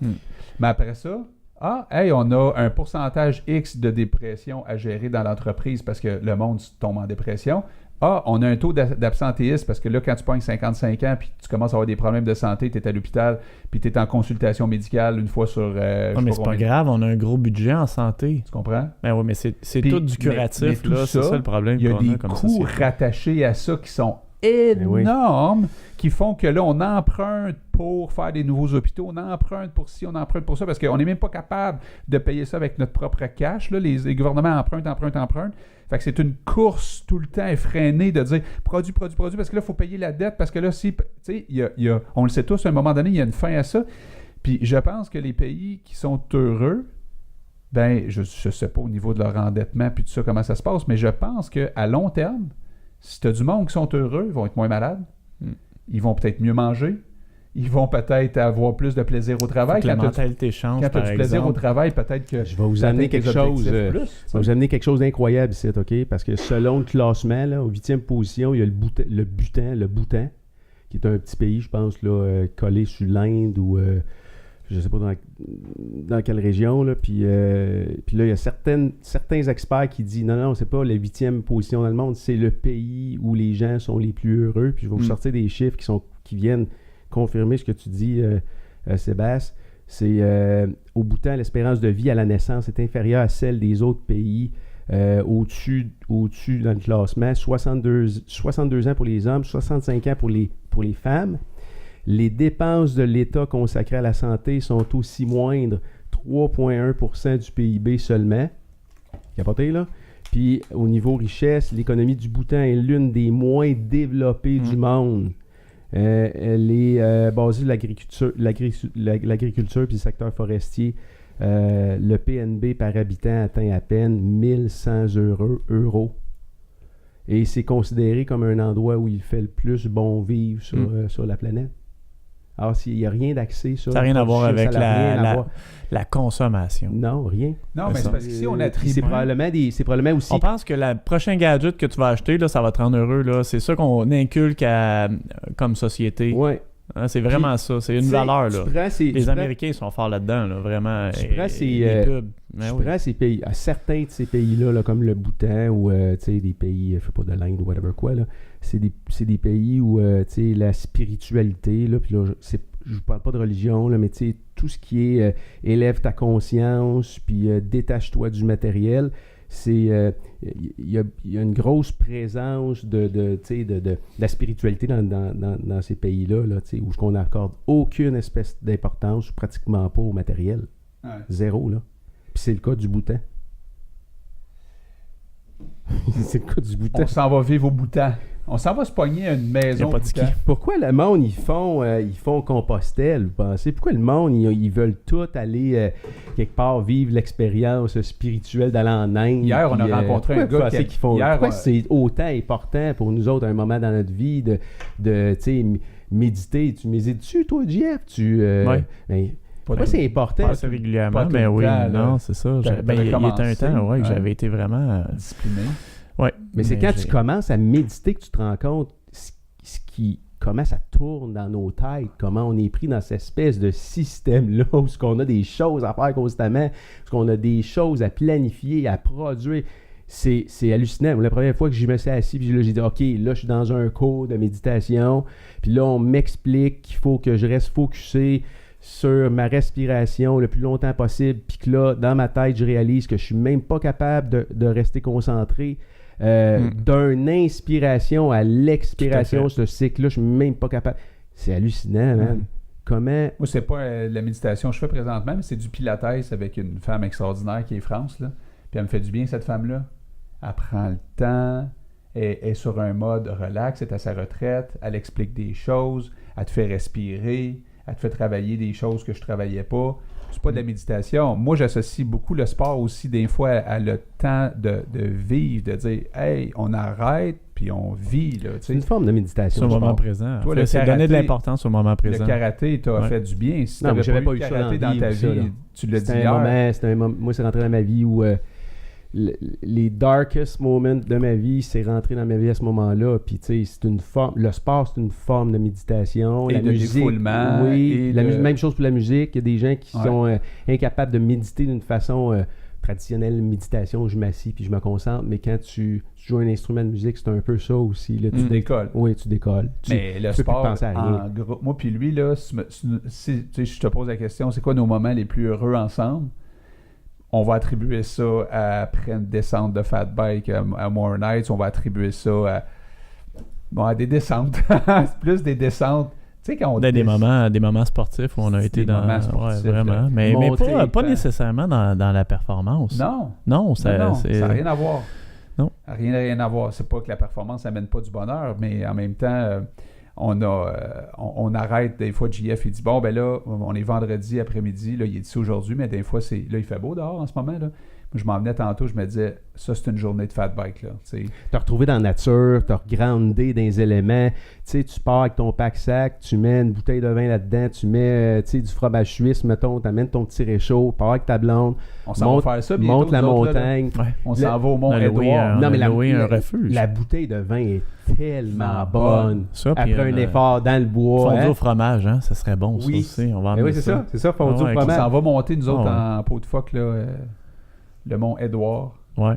Speaker 2: Mais après ça, on a un pourcentage X de dépression à gérer dans l'entreprise parce que le monde tombe en dépression. On a un taux d'absentéisme parce que là, quand tu pognes 55 ans puis tu commences à avoir des problèmes de santé, tu es à l'hôpital puis tu es en consultation médicale une fois sur...
Speaker 4: mais c'est pas grave, on a un gros budget en santé.
Speaker 2: Tu comprends?
Speaker 4: Ben oui, mais c'est tout du curatif,
Speaker 2: mais
Speaker 4: là, c'est ça le problème.
Speaker 2: Il y a des coûts rattachés à ça qui sont énormes, qui font que là, on emprunte pour faire des nouveaux hôpitaux, on emprunte pour ci, on emprunte pour ça, parce qu'on n'est même pas capable de payer ça avec notre propre cash. Là. Les gouvernements empruntent. Fait que c'est une course tout le temps effrénée de dire produit, parce que là, il faut payer la dette, parce que là, si, tu sais, on le sait tous, à un moment donné, il y a une fin à ça. Puis je pense que les pays qui sont heureux, ben, je sais pas au niveau de leur endettement puis tout ça, comment ça se passe, mais je pense qu'à long terme, si tu as du monde qui sont heureux, ils vont être moins malades. Ils vont peut-être mieux manger. Ils vont peut-être avoir plus de plaisir au travail.
Speaker 4: Quand la mentalité change,
Speaker 2: quand tu as du plaisir au travail, peut-être que...
Speaker 3: Je vais vous amener quelque chose d'incroyable ici, OK? Parce que selon le classement, là, aux 8e position, il y a le Bhoutan, qui est un petit pays, je pense, là, collé sur l'Inde ou... je ne sais pas dans quelle région, là, puis là, il y a certains experts qui disent non, c'est pas la 8e position dans le monde, c'est le pays où les gens sont les plus heureux, puis je vais vous sortir des chiffres qui viennent confirmer ce que tu dis, Sébastien. C'est au Bhoutan, l'espérance de vie à la naissance est inférieure à celle des autres pays au-dessus dans le classement, 62 ans pour les hommes, 65 ans pour les femmes. Les dépenses de l'État consacrées à la santé sont aussi moindres, 3,1% du PIB seulement. Capoté, là? Puis, au niveau richesse, l'économie du Bhoutan est l'une des moins développées du monde. Elle est basée sur l'agriculture puis le secteur forestier. Le PNB par habitant atteint à peine 1100 euros. Et c'est considéré comme un endroit où il fait le plus bon vivre sur la planète. Alors, s'il n'y a rien d'accès sur...
Speaker 4: Ça n'a rien à voir avec la consommation.
Speaker 3: Non, rien.
Speaker 2: Non, mais c'est parce qu'ici, on attribue...
Speaker 3: C'est probablement aussi...
Speaker 4: On pense que le prochain gadget que tu vas acheter, là, ça va te rendre heureux. Là. C'est ça qu'on inculque comme société.
Speaker 3: Oui.
Speaker 4: Hein, c'est vraiment ça. C'est une valeur. Là. Les Américains sont forts là-dedans, là, vraiment.
Speaker 3: Tu prends ces pays, à certains de ces pays-là, là, comme le Bhoutan ou des pays, je sais pas, de l'Inde ou whatever quoi, là, c'est des pays où la spiritualité, là, puis là, je ne parle pas de religion, là, mais tout ce qui est élève ta conscience, puis détache-toi du matériel, il y a une grosse présence de la spiritualité dans ces pays-là, là, où on n'accorde aucune espèce d'importance, pratiquement pas au matériel. Ouais. Zéro, là. Puis c'est le cas du Bhoutan. C'est quoi du Bhoutan?
Speaker 2: On s'en va vivre au Bhoutan. On s'en va se pogner à une maison au Bhoutan.
Speaker 3: Pourquoi le monde, ils font Compostelle, vous pensez? Pourquoi le monde, ils veulent tout aller quelque part vivre l'expérience spirituelle d'aller en Inde?
Speaker 2: Hier, on a rencontré un gars
Speaker 3: qui font... Pourquoi c'est autant important pour nous autres à un moment dans notre vie de tu sais, méditer? Tu médites-tu, toi, Jeff?
Speaker 4: Oui.
Speaker 3: Pourquoi c'est important?
Speaker 4: Pas assez régulièrement, mais oui, non, c'est ça. Il y a un temps que j'avais été vraiment...
Speaker 2: discipliné.
Speaker 4: Ouais,
Speaker 3: mais c'est quand tu commences à méditer que tu te rends compte comment ça tourne dans nos têtes, comment on est pris dans cette espèce de système-là où on a des choses à faire constamment, où on a des choses à planifier, à produire. C'est hallucinant. La première fois que je me suis assis, puis là, j'ai dit, OK, là, je suis dans un cours de méditation, puis là, on m'explique qu'il faut que je reste focusé sur ma respiration le plus longtemps possible, puis que là, dans ma tête, je réalise que je suis même pas capable de rester concentré. D'une inspiration à l'expiration, ce cycle-là, je suis même pas capable. C'est hallucinant, man. Comment...
Speaker 2: Moi, c'est pas la méditation que je fais présentement, mais c'est du pilates avec une femme extraordinaire qui est France, là. Puis elle me fait du bien, cette femme-là. Elle prend le temps, elle est sur un mode relax, elle est à sa retraite, elle explique des choses, elle te fait respirer, elle te fait travailler des choses que je travaillais pas. C'est pas de la méditation. Moi, j'associe beaucoup le sport aussi des fois à le temps de vivre, de dire « Hey, on arrête, puis on vit. »
Speaker 3: C'est une forme de méditation.
Speaker 4: Sur le moment présent.
Speaker 2: Toi,
Speaker 4: c'est donner de l'importance au moment présent.
Speaker 2: Le karaté t'a fait du bien. Si
Speaker 3: non, mais j'avais pas eu
Speaker 2: karaté
Speaker 3: ça
Speaker 2: dans ta vie, tu l'as dit hier.
Speaker 3: Moi, c'est rentré dans ma vie où les darkest moments de ma vie, c'est rentré dans ma vie à ce moment-là. Puis, tu sais, c'est une forme. Le sport, c'est une forme de méditation.
Speaker 2: Et
Speaker 3: la
Speaker 2: de
Speaker 3: musique,
Speaker 2: défoulement.
Speaker 3: Oui, même chose pour la musique. Il y a des gens qui sont incapables de méditer d'une façon traditionnelle, méditation, je m'assis puis je me concentre. Mais quand tu joues un instrument de musique, c'est un peu ça aussi. Là,
Speaker 2: tu décolles.
Speaker 3: Oui, tu décolles.
Speaker 2: Mais le sport, en gros, moi puis lui, là, si je te pose la question, c'est quoi nos moments les plus heureux ensemble? On va attribuer ça après une descente de fat bike à More Nights. On va attribuer ça à des descentes. C'est plus des descentes. Tu sais, quand on
Speaker 4: des moments sportifs où on a été dans...
Speaker 2: sportifs,
Speaker 4: vraiment. Mais pas nécessairement dans la performance.
Speaker 2: Non, ça n'a
Speaker 4: rien
Speaker 2: à voir.
Speaker 4: Non.
Speaker 2: Rien à voir. C'est pas que la performance n'amène pas du bonheur, mais en même temps... On arrête, des fois, JF, il dit, bon, ben là, on est vendredi après-midi, là, il est ici aujourd'hui, mais des fois, là, il fait beau dehors en ce moment, là. Moi, je m'en venais tantôt, je me disais, ça, c'est une journée de fat bike, là, tu sais.
Speaker 3: T'as retrouvé dans la nature, t'as regrandé dans les éléments, tu sais, tu pars avec ton pack-sac, tu mets une bouteille de vin là-dedans, tu mets, tu sais, du fromage suisse, mettons, t'amènes ton petit réchaud, pars avec ta blonde,
Speaker 2: on s'en va faire ça, bientôt,
Speaker 3: monte la montagne.
Speaker 2: Là, on s'en va au Mont-Édouard.
Speaker 3: Non, mais la bouteille de vin est tellement bonne.
Speaker 4: Ça,
Speaker 3: après un effort dans le bois.
Speaker 4: Fondue au fromage, hein, ça serait bon, ça aussi. On va
Speaker 3: oui, c'est ça, fondue au fromage.
Speaker 2: On s'en va monter, nous autres, en pot de phoque, là, le Mont-Édouard.
Speaker 4: Ouais.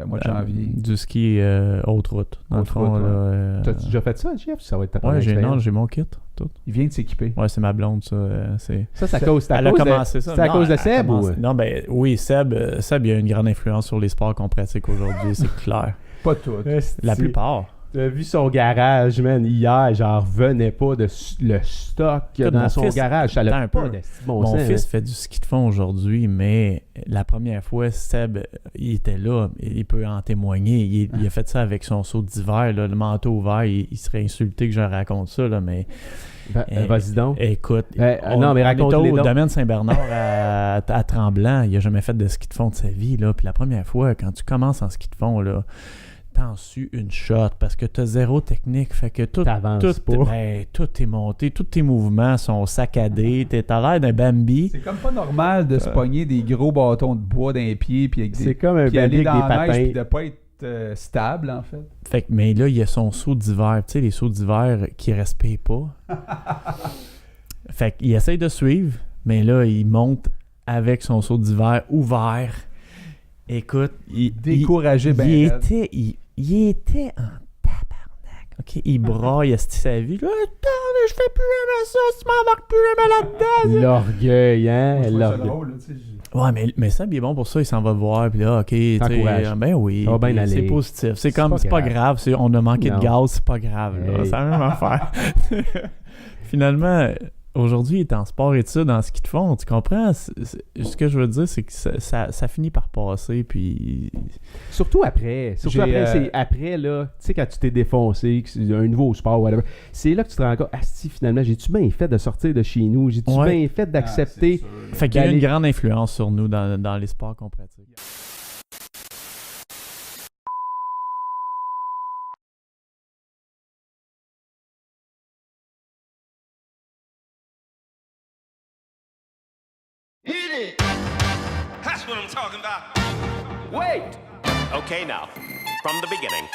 Speaker 2: Mois de janvier.
Speaker 4: Du ski haute route. Dans le fond, là.
Speaker 3: T'as-tu déjà fait ça, Jeff? Ça va être ta première expérience?
Speaker 4: J'ai mon kit. Tout.
Speaker 2: Il vient de s'équiper.
Speaker 4: Ouais, c'est ma blonde, ça.
Speaker 3: C'est à cause de Seb?
Speaker 4: Non, ben oui, Seb, il y a une grande influence sur les sports qu'on pratique aujourd'hui, c'est clair.
Speaker 2: Pas toutes.
Speaker 4: La plupart.
Speaker 3: T'as vu son garage, man, hier, j'en revenais pas de le stock dans son garage. Ça l'a pas de bon
Speaker 4: Mon
Speaker 3: sens,
Speaker 4: fils fait du ski de fond aujourd'hui, mais la première fois, Seb, il était là, il peut en témoigner. Il a fait ça avec son seau d'hiver, là, le manteau ouvert. Il serait insulté que je raconte ça, là, mais...
Speaker 3: vas-y donc.
Speaker 4: Écoute,
Speaker 3: non, mais raconte-les
Speaker 4: au
Speaker 3: donc.
Speaker 4: domaine Saint-Bernard à Tremblant. Il n'a jamais fait de ski de fond de sa vie, là. Puis la première fois, quand tu commences en ski de fond, là, t'en su une shot parce que t'as zéro technique, fait que tout est monté, tous tes mouvements sont saccadés, t'as l'air d'un Bambi.
Speaker 2: C'est comme pas normal de se pogner des gros bâtons de bois dans les pieds puis
Speaker 3: c'est comme un Bambi avec des patins
Speaker 2: puis de pas être stable en fait.
Speaker 4: Fait que, mais là il y a son seau d'hiver, tu sais les seaux d'hiver qui respirent pas. Fait qu'il essaye de suivre, mais là il monte avec son seau d'hiver ouvert. Écoute,
Speaker 2: découragé,
Speaker 4: il était en tabarnak. OK, il braille sa vie. Là, je fais plus aimer ça, tu m'embarques plus aimer là-dedans.
Speaker 3: L'orgueil, hein?
Speaker 4: Ouais, mais ça, il est bon pour ça, il s'en va voir, puis là, OK, tu sais, ben oui,
Speaker 3: ça va bien aller.
Speaker 4: C'est positif. C'est pas grave, on a manqué de gaz, c'est pas grave, là, c'est la même affaire. Finalement, aujourd'hui, il est en sport-études, en ski de fond. Tu comprends? Ce que je veux dire, c'est que ça finit par passer. Puis...
Speaker 3: Surtout après. C'est après, là, tu sais, quand tu t'es défoncé, que c'est un nouveau sport, whatever, c'est là que tu te rends compte, finalement, j'ai-tu bien fait de sortir de chez nous? J'ai-tu bien fait d'accepter?
Speaker 4: Fait qu'il y a eu une grande influence sur nous dans les sports qu'on pratique.
Speaker 5: Hit it! That's what I'm talking about. Wait!
Speaker 6: Okay, now, from the beginning.